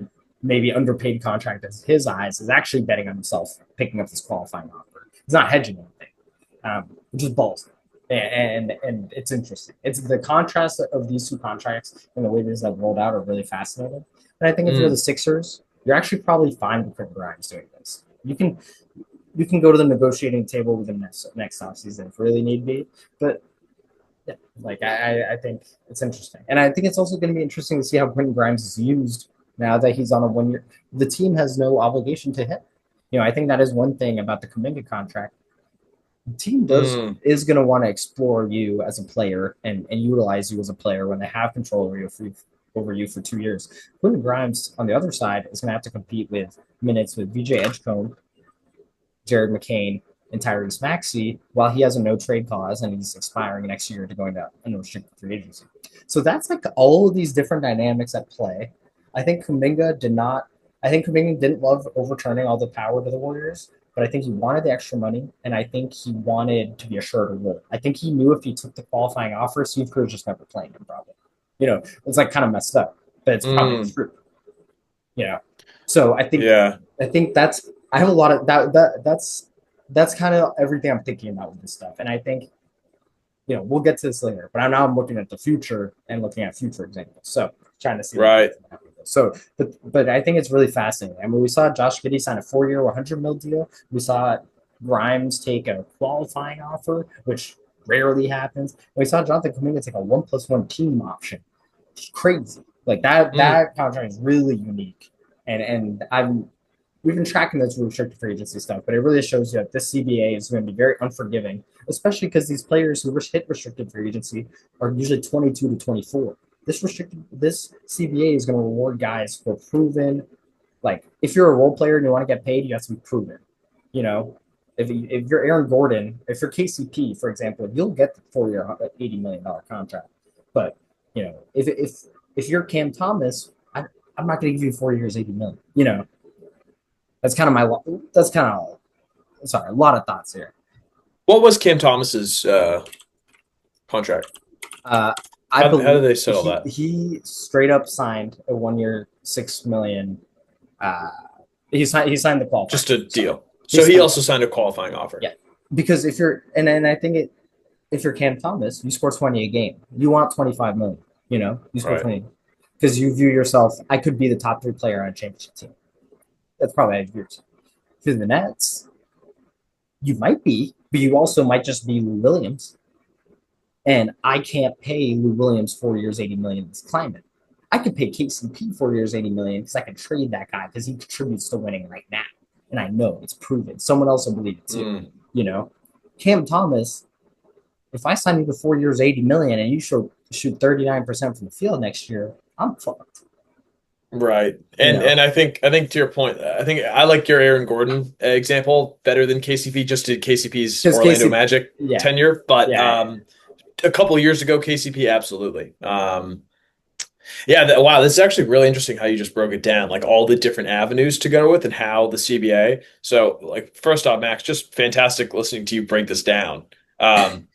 maybe underpaid contract as his eyes, is actually betting on himself picking up this qualifying offer. He's not hedging anything, which is balls. And it's interesting. It's the contrast of these two contracts and the way these have rolled out are really fascinating. And I think if you're the Sixers, you're actually probably fine with Quentin Grimes doing this. You can go to the negotiating table with him next offseason if really need be. But yeah, like I think it's interesting. And I think it's also going to be interesting to see how Quentin Grimes is used now that he's on a 1 year. The team has no obligation to him. I think that is one thing about the Kuminga contract. The team is going to want to explore you as a player and utilize you as a player when they have control over you for 2 years. Quentin Grimes, on the other side, is going to have to compete with minutes with VJ Edgecombe, Jared McCain, and Tyrese Maxey, while he has a no trade clause and he's expiring next year to go into unrestricted free agency. So that's like all of these different dynamics at play. I think Kuminga didn't love overturning all the power to the Warriors, but I think he wanted the extra money, and I think he wanted to be assured of role. I think he knew if he took the qualifying offer, Steve Kerr's just never playing him, probably. It's like kind of messed up, but it's probably Mm, true. You know, so yeah. I think that's I have a lot of that's kind of everything I'm thinking about with this stuff, and I think we'll get to this later, but I'm looking at the future and looking at future examples. So trying to see like Right. what's going to happen. So, but I think it's really fascinating. I mean, we saw Josh Giddey sign a 4-year, 100 mil deal. We saw Grimes take a qualifying offer, which rarely happens. And we saw Jonathan Kuminga take a 1+1 team option. It's crazy. Like that Mm, that contract is really unique. And we've been tracking this restricted free agency stuff, but it really shows you that this CBA is going to be very unforgiving, especially because these players who hit restricted free agency are usually 22 to 24. This CBA is going to reward guys who are proven. Like if you're a role player and you want to get paid, you have to be proven. You know, if you're Aaron Gordon, if you're KCP, for example, you'll get the 4-year, $80 million contract. But if you're Cam Thomas, I'm not going to give you 4 years, 80 million. That's kind of my. That's kind of sorry. A lot of thoughts here. what was Cam Thomas's contract? Uh, I How believe did they settle he that? he straight up signed a 1 year, 6 million. Uh, he signed the qualifying. Just a Sorry, deal. he So he signed. also signed a qualifying offer. Yeah, because if you're and I think if you're Cam Thomas, you score 20 a game. You want 25 million. You score Right. 20 because you view yourself. I could be the top 3 player on a championship team. That's probably how you view yourself. For the Nets, you might be, but you also might just be Lou Williams. And I can't pay Lou Williams 4 years, 80 million in this climate. I could pay KCP 4 years, 80 million because I can trade that guy because he contributes to winning right now. And I know it's proven. Someone else will believe it too. Mm, You know, Cam Thomas, if I sign you to 4 years, 80 million, and you shoot 39% from the field next year, I'm fucked. right. You And know, I think to your point, I think I like your Aaron Gordon example better than KCP. Just did KCP's because Orlando Casey, Magic yeah, tenure, but yeah, a couple of years ago, KCP absolutely. Yeah, wow, this is actually really interesting how you just broke it down, like all the different avenues to go with and how the CBA. So, like, first off, Max, just fantastic listening to you break this down. Um,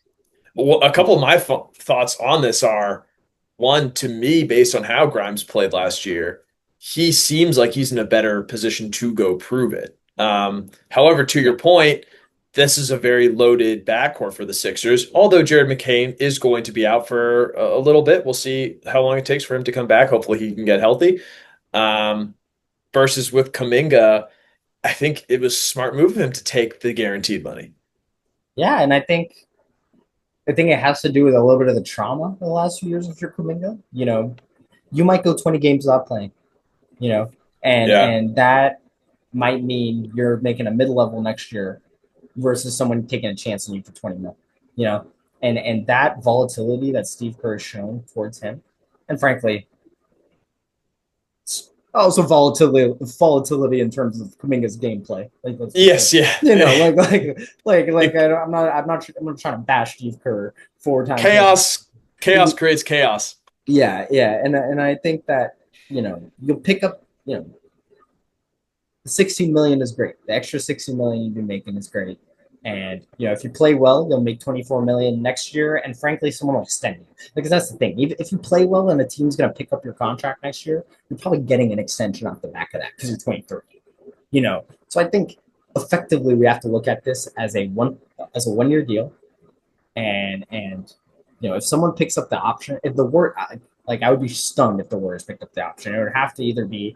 a couple of my thoughts on this are one, to me, based on how Grimes played last year, he seems like he's in a better position to go prove it. However, to yeah, your point, this is a very loaded backcourt for the Sixers. Although Jared McCain is going to be out for a little bit, we'll see how long it takes for him to come back. Hopefully, he can get healthy. Um, versus with Kuminga, I think it was a smart move of him to take the guaranteed money. yeah. And I think it has to do with a little bit of the trauma the last few years of your Kuminga. You might go 20 games without playing. You know, and Yeah, and that might mean you're making a mid level next year versus someone taking a chance on you for 20 mil. You know, and that volatility that Steve Kerr has shown towards him, and frankly, also volatility in terms of Kuminga's gameplay. Like let's just say, yes, yeah. I'm not trying to bash Steve Kerr 4 times. Chaos creates chaos. Yeah, and I think that you'll pick up the 16 million is great. The extra 60 million you've been making is great. And if you play well, you'll make 24 million next year. And frankly, someone will extend you because that's the thing. Even if you play well and the team's going to pick up your contract next year, you're probably getting an extension off the back of that because you're 23. So I think effectively we have to look at this as a 1 year deal. And if someone picks up the option, if the word like I would be stunned if the Warriors picked up the option. It would have to either be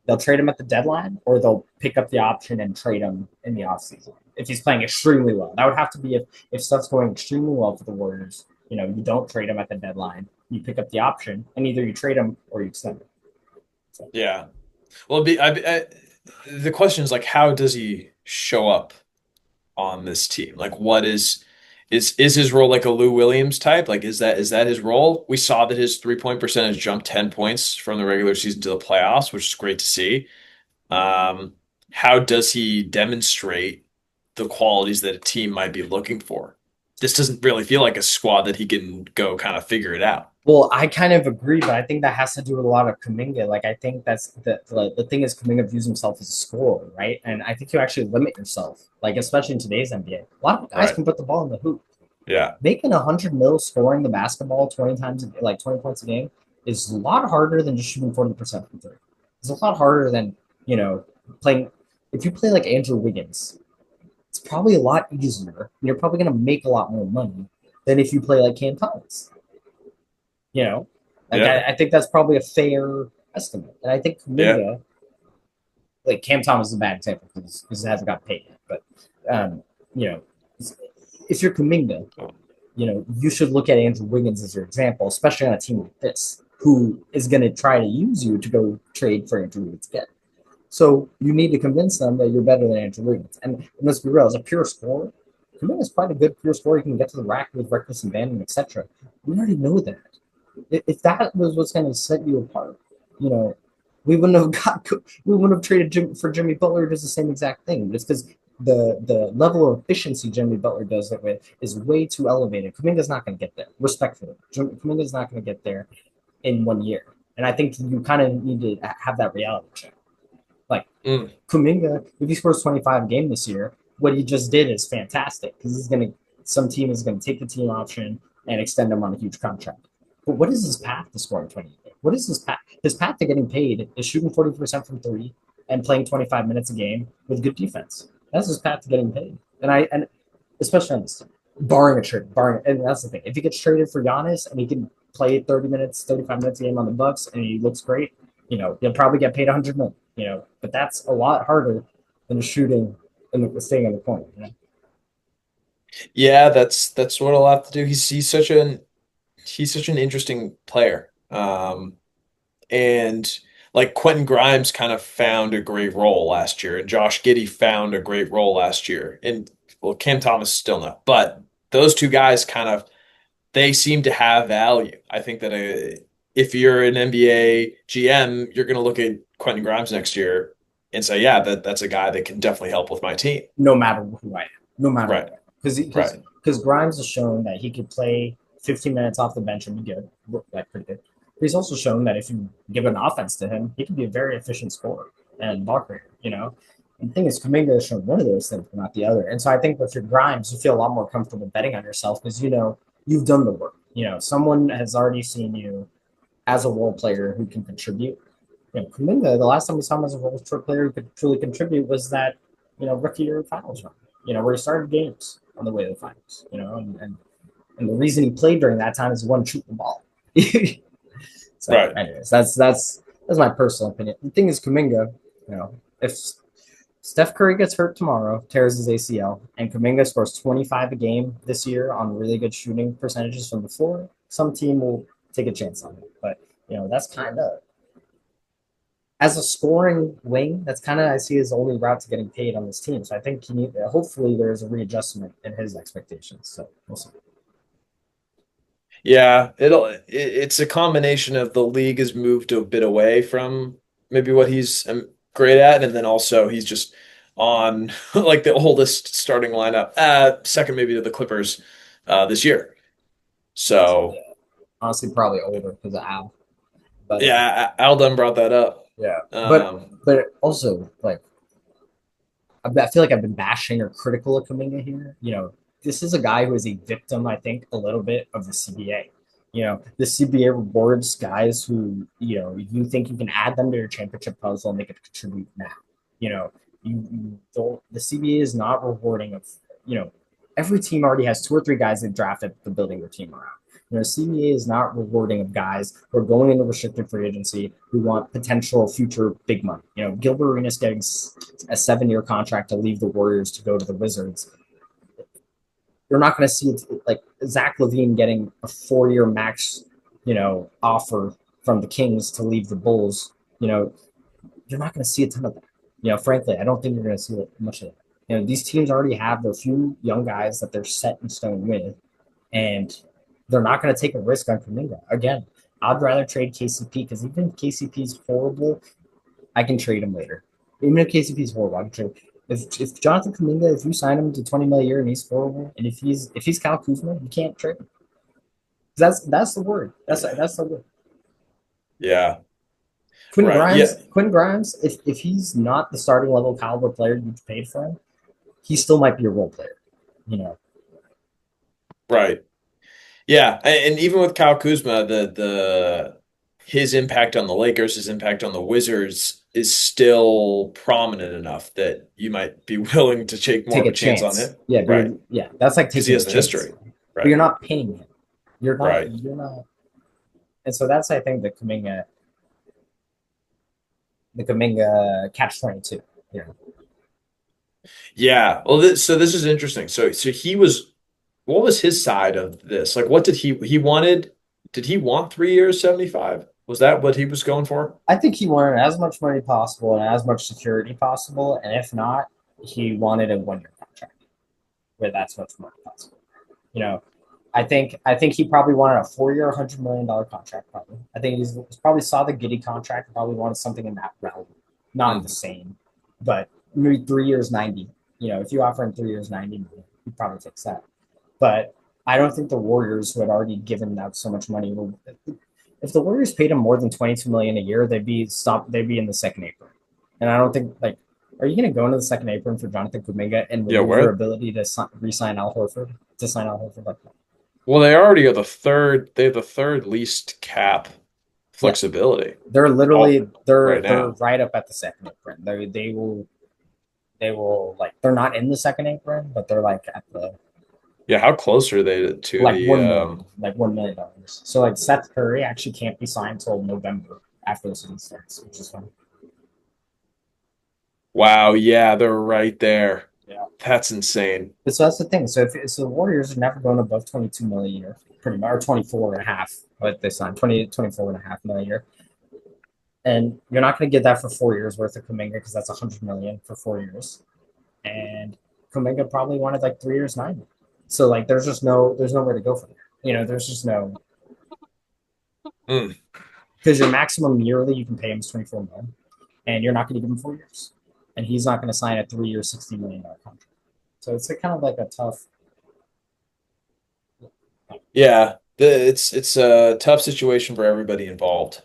they'll trade him at the deadline or they'll pick up the option and trade him in the offseason if he's playing extremely well. That would have to be if stuff's going extremely well for the Warriors. You don't trade him at the deadline. You pick up the option and either you trade him or you extend him. So, Yeah. Well, the question is like, how does he show up on this team? Like, what is his role like a Lou Williams type? Like, is that his role? We saw that his 3-point percentage jumped 10 points from the regular season to the playoffs, which is great to see. Um, how does he demonstrate the qualities that a team might be looking for? This doesn't really feel like a squad that he can go kind of figure it out. Well, I kind of agree, but I think that has to do with a lot of Kuminga. Like, I think that's the thing is Kuminga views himself as a scorer, right? And I think you actually limit yourself, like especially in today's NBA. A lot of guys Right. can put the ball in the hoop. Yeah. Making 100 mil scoring the basketball 20 times, like 20 points a game, is a lot harder than just shooting 40% from three. It's a lot harder than playing. If you play like Andrew Wiggins, it's probably a lot easier. You're probably going to make a lot more money than if you play like Cam Thomas. You know, like Yeah. I think that's probably a fair estimate. And I think Yeah. Kuminga, like Cam Thomas is a bad example because it hasn't got paid yet. But um, you know, if you're Kuminga, you should look at Andrew Wiggins as your example, especially on a team like this, who is going to try to use you to go trade for Andrew Wiggins again. So you need to convince them that you're better than Andrew Wiggins. And let's be real, as a pure scorer, Kuminga is quite a good pure scorer. He can get to the rack with reckless abandon, etc. We already know that. If that was what's going to set you apart, you know, we wouldn't have traded for Jimmy Butler does the same exact thing. Just because the level of efficiency Jimmy Butler does it with is way too elevated. Kuminga's not going to get there. Respectfully, Kuminga's not going to get there in 1 year. And I think you kind of need to have that reality check. Like Mm. Kuminga, if he scores 25 a game this year, what he just did is fantastic because some team is going to take the team option and extend him on a huge contract. But what is his path to scoring 20? What is his path? His path to getting paid is shooting 40% from three and playing 25 minutes a game with good defense. That's his path to getting paid. And especially on this team, barring a trade, and that's the thing. If he gets traded for Giannis and he can play 30 minutes, 35 minutes a game on the Bucks and he looks great, he'll probably get paid 100 million. But that's a lot harder than shooting and staying in the corner. Yeah, that's what I'll have to do. He's such an interesting player. And like Quentin Grimes kind of found a great role last year, and Josh Giddey found a great role last year. And well, Cam Thomas still not, but those two guys kind of they seem to have value. I think that if you're an NBA GM, you're going to look at Quentin Grimes next year and say, yeah, that's a guy that can definitely help with my team. No matter who I am, no matter Right, what, because right, because Grimes has shown that he could play 15 minutes off the bench and be good, like pretty good. But he's also shown that if you give an offense to him, he can be a very efficient scorer and ball creator. And the thing is, Kuminga has shown one of those things, but not the other. And so I think with your Grimes, you feel a lot more comfortable betting on yourself because you've done the work. Someone has already seen you as a role player who can contribute. Kuminga, the last time we saw him as a role player who could truly contribute was that rookie year finals run. Where he started games on the way to the finals. And the reason he played during that time is he wasn't shooting the ball. So, right. anyways, that's my personal opinion. The thing is, Kuminga, if Steph Curry gets hurt tomorrow, tears his ACL, and Kuminga scores 25 a game this year on really good shooting percentages from the floor, some team will take a chance on it. But that's kind of as a scoring wing, that's kind of I see his only route to getting paid on this team. So I think hopefully there's a readjustment in his expectations. So we'll see. Yeah, it's a combination of the league has moved a bit away from maybe what he's great at, and then also he's just on like the oldest starting lineup, second maybe to the Clippers this year. So Yeah, honestly, probably older because of Al. But yeah, Al Dunn brought that up. yeah, but Um, but also like I feel like I've been bashing or critical of Kuminga here. This is a guy who is a victim, I think, a little bit of the CBA. The CBA rewards guys who, you think you can add them to your championship puzzle and they could contribute now. You don't, the CBA is not rewarding of, every team already has two or three guys they've drafted for building their team around. CBA is not rewarding of guys who are going into restricted free agency who want potential future big money. Gilbert Arenas getting a 7-year contract to leave the Warriors to go to the Wizards. You're not going to see it like Zach LaVine getting a 4-year max, offer from the Kings to leave the Bulls. You're not going to see a ton of that. Frankly, I don't think you're going to see much of that. These teams already have their few young guys that they're set in stone with, and they're not going to take a risk on Kuminga. Again, I'd rather trade KCP because even if KCP's horrible, I can trade him later. Even if KCP's horrible, I can trade. If Jonathan Kuminga, if you sign him to 20 million a year and he's horrible, and if he's Kyle Kuzma, you can't trade him. That's the word. Yeah. That's the word. Yeah. Right. Yeah. Quinn Grimes, if he's not the starting level caliber player you paid for him, he still might be a role player. You know, Right. Yeah. And even with Kyle Kuzma, the his impact on the Lakers, his impact on the Wizards is still prominent enough that you might be willing to take more take of a a chance on chance. him. Yeah, Right. yeah, that's like Because he taking a has the chance. history. But you're Right. not paying him. Right. You're not. And so that's I think the Kaminga catch 22. Yeah, Yeah. Well, so this is interesting. So he was, what was his side of this? Like, what did he wanted? Did he want 3 years, 75? Was that what he was going for? I think he wanted as much money possible and as much security possible, and if not, he wanted a 1 year contract with as much money possible. You know, I think he probably wanted a 4 year, $100 million contract. Probably, I think he's probably saw the Giddy contract. Probably wanted something in that realm, not the Mm. same, but maybe 3 years 90. You know, if you offer him 3 years 90, he probably takes that. But I don't think the Warriors, who had already given out so much money, will. If the Warriors paid him more than 22 million a year, they'd be stopped. They'd be in the second apron, and I don't think like. Are you going to go into the second apron for Jonathan Kuminga and Yeah, remove your where? ability to re-sign Al Horford? To sign Al Horford, like Well, they already are the third. They have the third least cap yeah, flexibility. they're Oh, literally right they're now. right up at the second apron. They will like they're not in the second apron, but they're like at the Yeah, how close are they to like the 1 million, like $1 million. So like Seth Curry actually can't be signed till November after the season starts, which is fun. wow, yeah, they're right there. Yeah. That's insane. But so that's the thing. So the Warriors are never going above 22 million a year, pretty much, or 24 and a half. What they signed 24.5 million a year. And you're not going to get that for 4 years worth of Kuminga because that's 100 million for 4 years. And Kuminga probably wanted like 3 years 90. So like there's nowhere to go from there. You know, there's just no Mm. because your maximum yearly you can pay him is 24 million, and you're not going to give him 4 years, and he's not going to sign a 3 year $60 million contract. So it's a kind of like a tough. Yeah, it's a tough situation for everybody involved.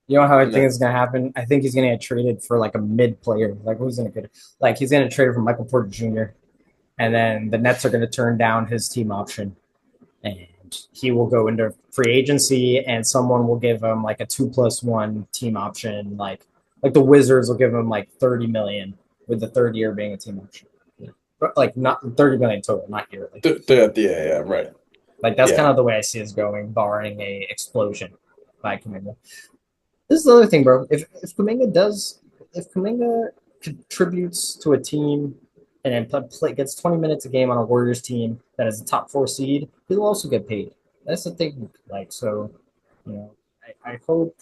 You know how I And think that, it's gonna happen? I think he's gonna get traded for like a mid player. Like who's gonna get it? Like he's gonna trade for Michael Porter Jr. And then the Nets are gonna turn down his team option, and he will go into free agency, and someone will give him like a 2+1 team option. Like the Wizards will give him like 30 million with the third year being a team option. But like not 30 million total, not yearly. yeah, yeah, right. Like that's kind Yeah. of the way I see it going, barring a explosion by Kuminga. This is the other thing, bro. If Kuminga contributes to a team and then gets 20 minutes a game on a Warriors team that is a top four seed, he'll also get paid. That's the thing. Like so, you know, I hope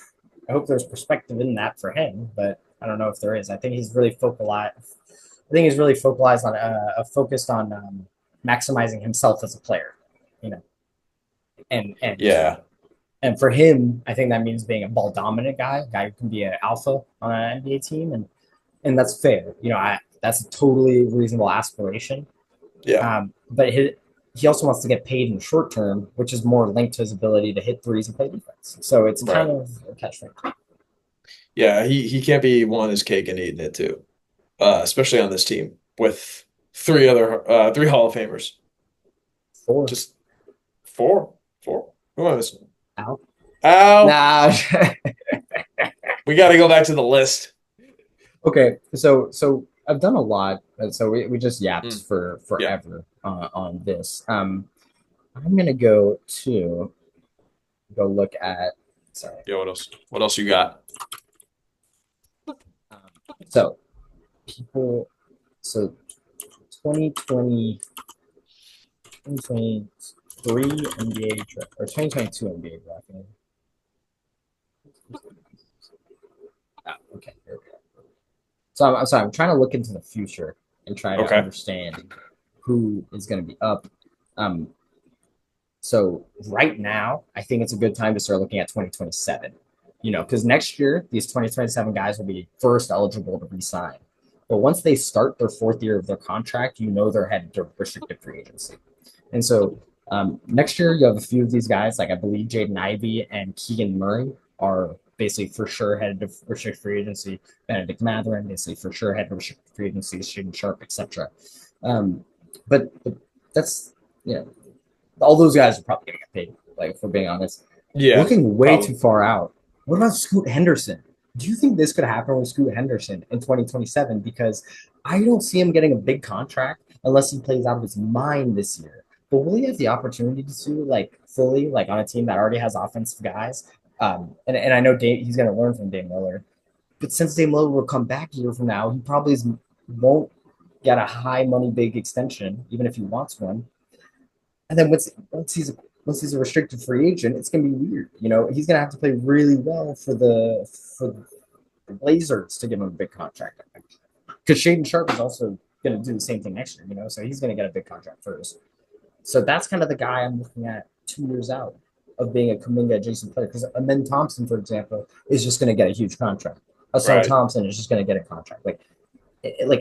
there's perspective in that for him, but I don't know if there is. I think he's really focalized. I think he's really focused on maximizing himself as a player, you know, and and Yeah. and for him, I think that means being a ball dominant guy, a guy who can be an alpha on an NBA team, and that's fair. You know, that's a totally reasonable aspiration. Yeah. But he also wants to get paid in the short term, which is more linked to his ability to hit threes and play defense. So it's kind Right. of a catch. Yeah, he can't be wanting his cake and eating it too. Especially on this team with three Hall of Famers. Four Just four. Four. Who am I missing? out. Ow. Nah. We got to go back to the list. Okay, so I've done a lot. So we just yapped Mm, for yeah. forever on this. I'm gonna go look at. Sorry. Yeah, what else? What else you got? Um, so people, so 2020, 2023 NBA draft or 2022 NBA draft. Oh, okay, here we go. So I'm sorry. I'm trying to look into the future and try to Okay. understand who is going to be up. Um, so right now, I think it's a good time to start looking at 2027. You know, because next year these 2027 guys will be first eligible to resign. But once they start their fourth year of their contract, you know they're headed to restricted free agency. And so Next year, you have a few of these guys, like I believe Jaden Ivey and Keegan Murray are basically for sure headed to restricted free agency. Benedict Mathurin, basically for sure headed to restricted free agency. Shaden Sharp, etc. Um, but that's you know all those guys are probably gonna get paid. Like if we're being honest, Yeah, looking way too probably. far out. What about Scoot Henderson? Do you think this could happen with Scoot Henderson in 2027? Because I don't see him getting a big contract unless he plays out of his mind this year. But will he have the opportunity to like fully like on a team that already has offensive guys? And I know he's going to learn from Dame Lillard, but since Dame Lillard will come back a year from now, he probably won't get a high money big extension, even if he wants one. And then once he's a restricted free agent, it's gonna be weird. He's gonna have to play really well for the Blazers to give him a big contract. Because Shaden Sharp is also gonna do the same thing next year. So he's gonna get a big contract first. So that's kind of the guy I'm looking at 2 years out of being a Kuminga adjacent player. Because Amen Thompson, for example, is just gonna get a huge contract. Hassan Right. Thompson is just gonna get a contract. Like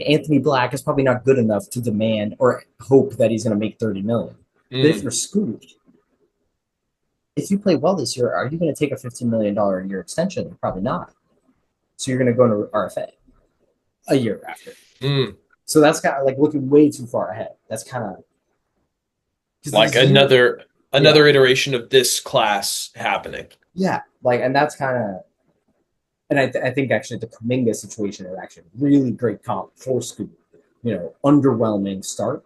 Anthony Black is probably not good enough to demand or hope that he's gonna make 30 million. But if Mm. you're Scoot, if you play well this year, are you going to take a $15 million a year extension? Probably not. So you're going to go into RFA a year after. Mm. So that's kind of like looking way too far ahead. That's kind of because Like these years, yeah, another iteration of this class happening. yeah, like, and that's kind of, and I think actually the Kuminga situation is actually really great comp for Scoot. Underwhelming start.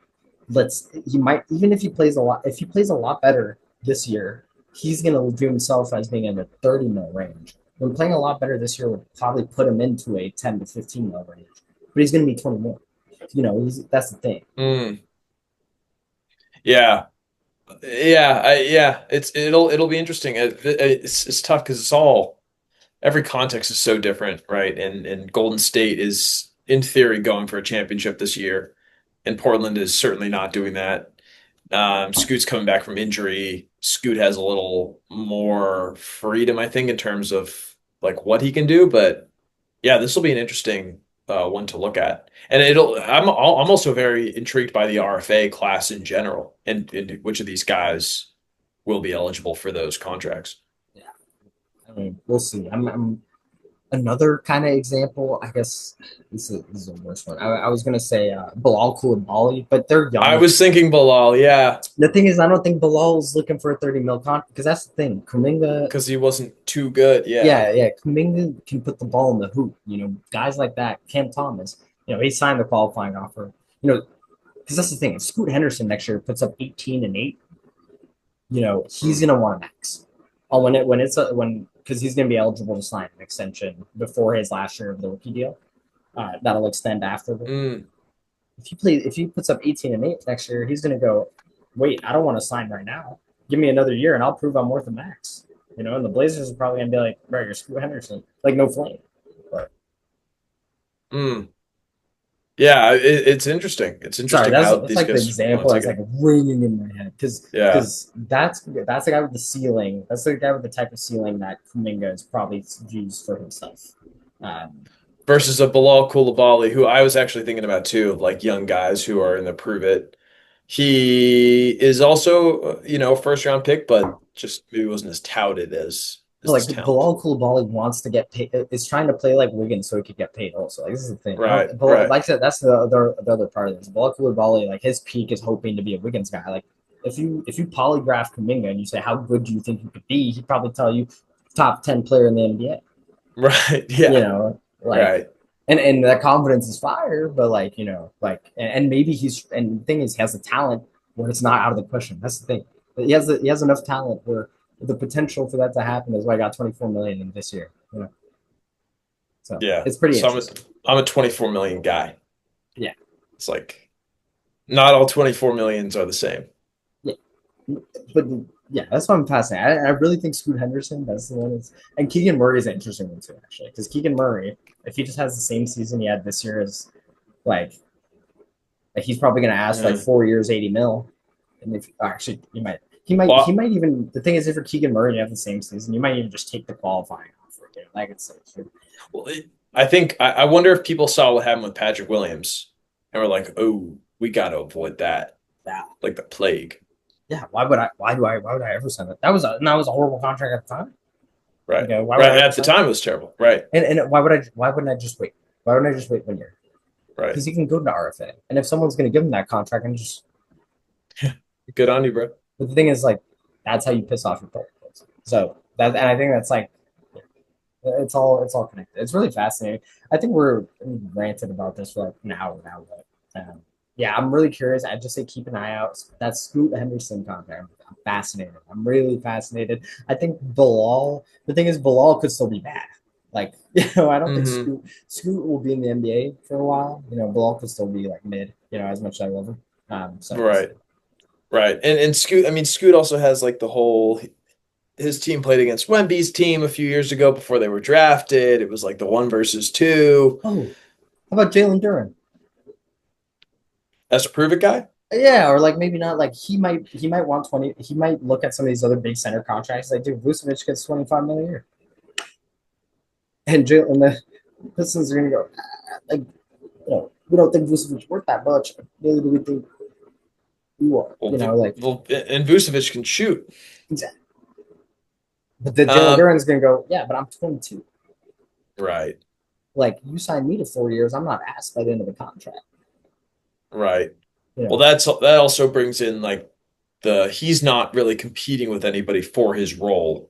He might, even if he plays a lot better this year, he's going to view himself as being in the 30 mil range. When playing a lot better this year would probably put him into a 10 to 15 mil range, but he's going to be 21. That's the thing. Mm. Yeah. Yeah. It'll be interesting. It's tough because every context is so different, right? And Golden State is in theory going for a championship this year, and Portland is certainly not doing that. Scoot's coming back from injury. Scoot has a little more freedom, I think, in terms of like what he can do. But yeah, this will be an interesting one to look at. And I'm also very intrigued by the RFA class in general, and which of these guys will be eligible for those contracts. Yeah, I mean, we'll see. I'm another kind of example. I guess this is the worst one. I was gonna say Bilal Koulibaly, but they're I young. was thinking Bilal, yeah, The thing is, I don't think Bilal's looking for a 30 mil contract because that's the thing. Kuminga, because he wasn't too good. Yeah, yeah, Kuminga can put the ball in the hoop. Guys like that, Cam Thomas, he signed the qualifying offer. Because that's the thing. If Scoot Henderson next year puts up 18 and 8, he's mm, gonna want a max. Oh, when because he's gonna be eligible to sign an extension before his last year of the rookie deal. That'll extend after. mm, If he puts up 18 and 8 next year, he's gonna go, wait, I don't want to sign right now. Give me another year and I'll prove I'm worth a max. And the Blazers are probably gonna be like, right, you're Scoot Henderson, like no flame. But mm. Yeah, it's interesting. It's sorry, interesting that's how it's these like the guys want example to that's take like it. ringing in my head because Yeah, that's the guy with the ceiling. That's the guy with the type of ceiling that Kuminga is probably used for himself. Um, versus a Bilal Koulibaly, who I was actually thinking about too, like young guys who are in the prove it. He is also, a first round pick, but just maybe wasn't as touted as like this talent. Bilal Koulibaly wants to get paid. Is trying to play like Wiggins so he could get paid. Also, like this is the thing. I Right, don't. But right. like I said, that's the other part of this. Bilal Koulibaly, like his peak is hoping to be a Wiggins guy. Like if you polygraph Kuminga and you say how good do you think he could be, he'd probably tell you top 10 player in the NBA. Right. You Yeah. know, like Right. and that confidence is fire, but like and maybe and the thing is he has the talent where it's not out of the question. That's the thing. He has enough talent where the potential for that to happen is why I got 24 million in this year. So Yeah. it's pretty So interesting. I'm a 24 million guy. Yeah, It's like not all 24 millions are the same. yeah, but yeah, that's what I'm fascinated. I really think Scoot Henderson, that's the one. And Keegan Murray is an interesting one too, actually, because Keegan Murray, if he just has the same season he had this year, is like he's probably going to ask like Mm. 4 years, 80 mil. And if actually, he Well, might even. The thing is, if for Keegan Murray, you have the same season, you might even just take the qualifying offer. Like it's well, I think I wonder if people saw what happened with Patrick Williams and were like, "Oh, we got to avoid that, yeah, like the plague." Yeah, why would I ever sign that? That was a horrible contract at the time. Right. Okay, why would I Right. ever At the sign that? time, it was terrible. Right. And why wouldn't I just wait? Why wouldn't I just wait 1 year? Right. Because he can go to RFA, and if someone's going to give him that contract, and just Good on you, bro. but the thing is, like, that's how you piss off your players. So that, and I think that's like it's all connected. It's really fascinating. I think we're ranted about this for like an hour now, but yeah, I'm really curious. I just say keep an eye out. That Scoot Henderson contract. I'm fascinated. I'm really fascinated. I think Bilal. The thing is, Bilal could still be bad. Like, I don't think Hmm. Scoot will be in the NBA for a while. Bilal could still be like mid. As much as I love him. So we'll see. Right. Right. And Scoot, I mean, Scoot also has like the whole his team played against Wemby's team a few years ago before they were drafted. It was like the 1 versus 2. Oh, how about Jalen Duran? That's a prove it guy. Yeah, or like maybe not. Like he might want 20. He might look at some of these other big center contracts. Like, dude, Vucevic gets 25 million a year, and the Pistons are gonna go like, we don't think Vucevic's worth that much. Neither do we think you are. Like, And Vucevic can shoot. exactly. But the Jalen Um, Duran's gonna go, yeah, but I'm 22. right. Like, you signed me to 4 years. I'm not asked by the end of the contract. Right. You Well, know, that also brings in like he's not really competing with anybody for his role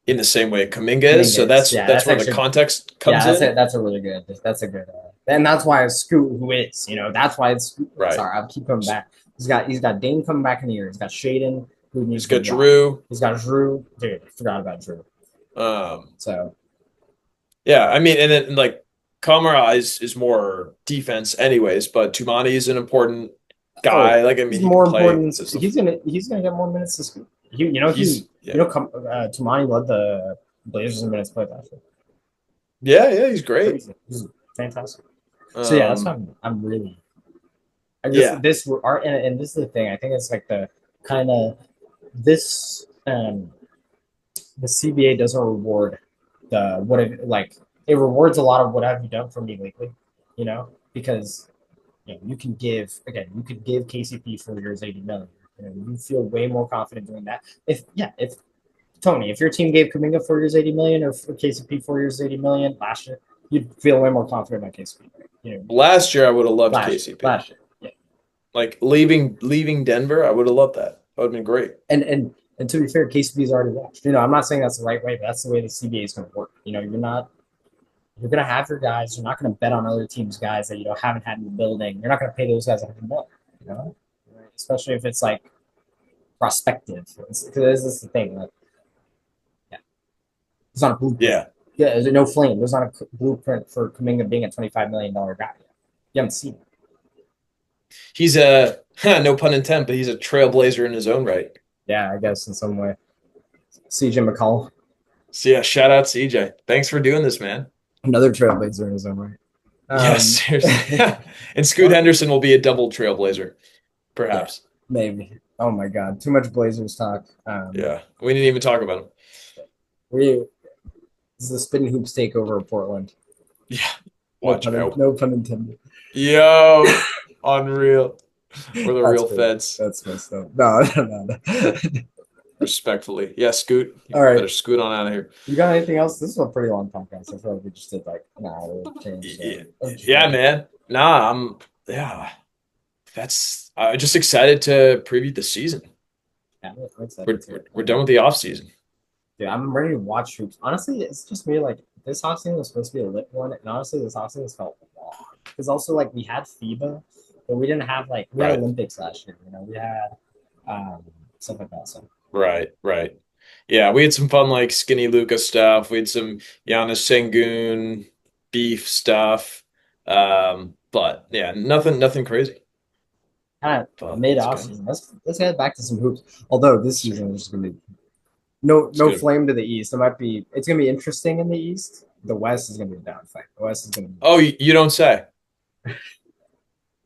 in the same way Kuminga is. So Kuminga is. Yeah, that's that's where the actually. context Yeah, comes in. That's a really good. That's a good. And that's why it's Scoot who is. That's why it's. Right. Sorry, I'll keep coming back. He's got Dame coming back in the year. He's got Shaden who He's needs to got drop. Drew. He's got Drew. Dude, I forgot about Drew. Um, So yeah, I mean, and then like Kamara is more defense anyways, but Tumani is an important oh, guy. Like I he's mean, he can more play important. this stuff. He's gonna get more minutes to Scoot. Yeah. Tumani led the Blazers in minutes played last year. Yeah, he's great. Crazy. He's fantastic. So yeah, that's why Um, I'm really. I just yeah. this art and this is the thing. I think it's like the kind of this the CBA doesn't reward the what if like it rewards a lot of what have you done for me lately, because you could give KCP 4 years 80 million. You feel way more confident doing that. If Tony, if your team gave Kuminga 4 years 80 million or KCP 4 years 80 million last year, you'd feel way more confident about KCP. Last year I would have loved Last year, KCP. last year, yeah. Like leaving Denver, I would have loved that. That would have been great. And to be fair, KCP's already watched. I'm not saying that's the right way, but that's the way the CBA is going to work. You're going to have your guys. You're not going to bet on other teams' guys that haven't had in the building. You're not going to pay those guys $100 million. You know, especially if it's like prospective. Because this is the thing. Like, yeah, it's not a blueprint. Yeah. Yeah, there's no flame. There's not a blueprint for Kuminga being a $25 million guy. You haven't seen it. He's a no pun intended, but he's a trailblazer in his own right. Yeah, I guess in some way. CJ McCollum, So yeah, shout out CJ. Thanks for doing this, man. another trailblazer in his own right. Yes, seriously. And Scoot Henderson will be a double trailblazer, Yeah, perhaps. maybe. Oh my God, too much Blazers talk. Yeah, we didn't even talk about him. This is the Spittin Hoops takeover of Portland. Yeah, watch out. No pun intended. Yo, unreal. We're the real Funny. feds. That's messed up. No. Respectfully. Yeah, Scoot. All right. Better scoot on out of here. You got anything else? This is a pretty long podcast. I feel like we just did like an hour change. Yeah, man. Nah, that's just excited to preview the season. Yeah, We're done with the off season. Dude, I'm ready to watch hoops. Honestly, it's just me. Like, this offseason was supposed to be a lit one, and honestly, this offseason has felt long. Because also, like, we had FIBA, but we didn't have we had Olympics last year. We had stuff like that. So Right. Yeah, we had some fun like Skinny Luca stuff. We had some Giannis Sengun beef stuff. But yeah, nothing crazy. kind of mid offseason. Let's get back to some hoops. Although this season is just gonna be no flame to the East. It's gonna be interesting in the East. The West is gonna be a downside. The West is gonna be. Oh, you don't say.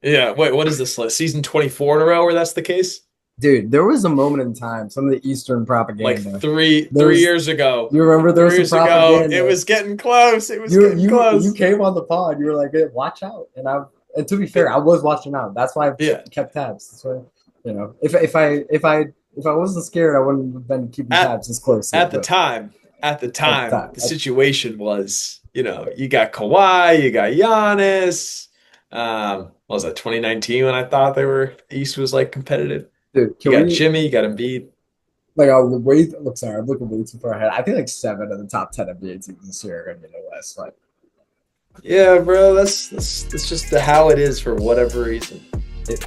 Yeah, wait, what is this list? Season 24 in a row where that's the case? Dude, there was a moment in time, some of the Eastern propaganda. Like three years ago. You remember there was some propaganda. It was getting close. It was getting close. You came on the pod. You were like, hey, watch out. And to be fair, I was watching out. That's why I kept tabs. That's why, if if I wasn't scared, I wouldn't have been keeping tabs as close. At the time, the situation was, you got Kawhi, you got Giannis. What was that, 2019 when I thought the East was like competitive? Dude, You got Jimmy, you got Embiid. Like, I'm looking way too far ahead. I think like 7 of the top 10 NBA teams this year are going to be in the West. Like, yeah, bro, that's just how it is for whatever reason.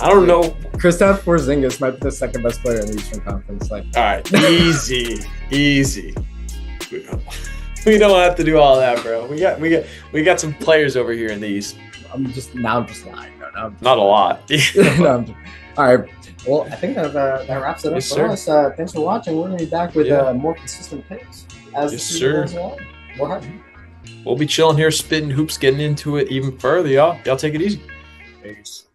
I don't know. Kristaps Porzingis might be the second best player in the Eastern Conference. Like, all right, easy. We don't have to do all that, bro. We got some players over here in the East. I'm just lying. No, not a lot. No, all right. Well, I think that wraps it up for us. Thanks for watching. We're going to be back with more consistent picks as the season goes along. We'll be chilling here, spitting hoops, getting into it even further, y'all. Y'all take it easy. Peace.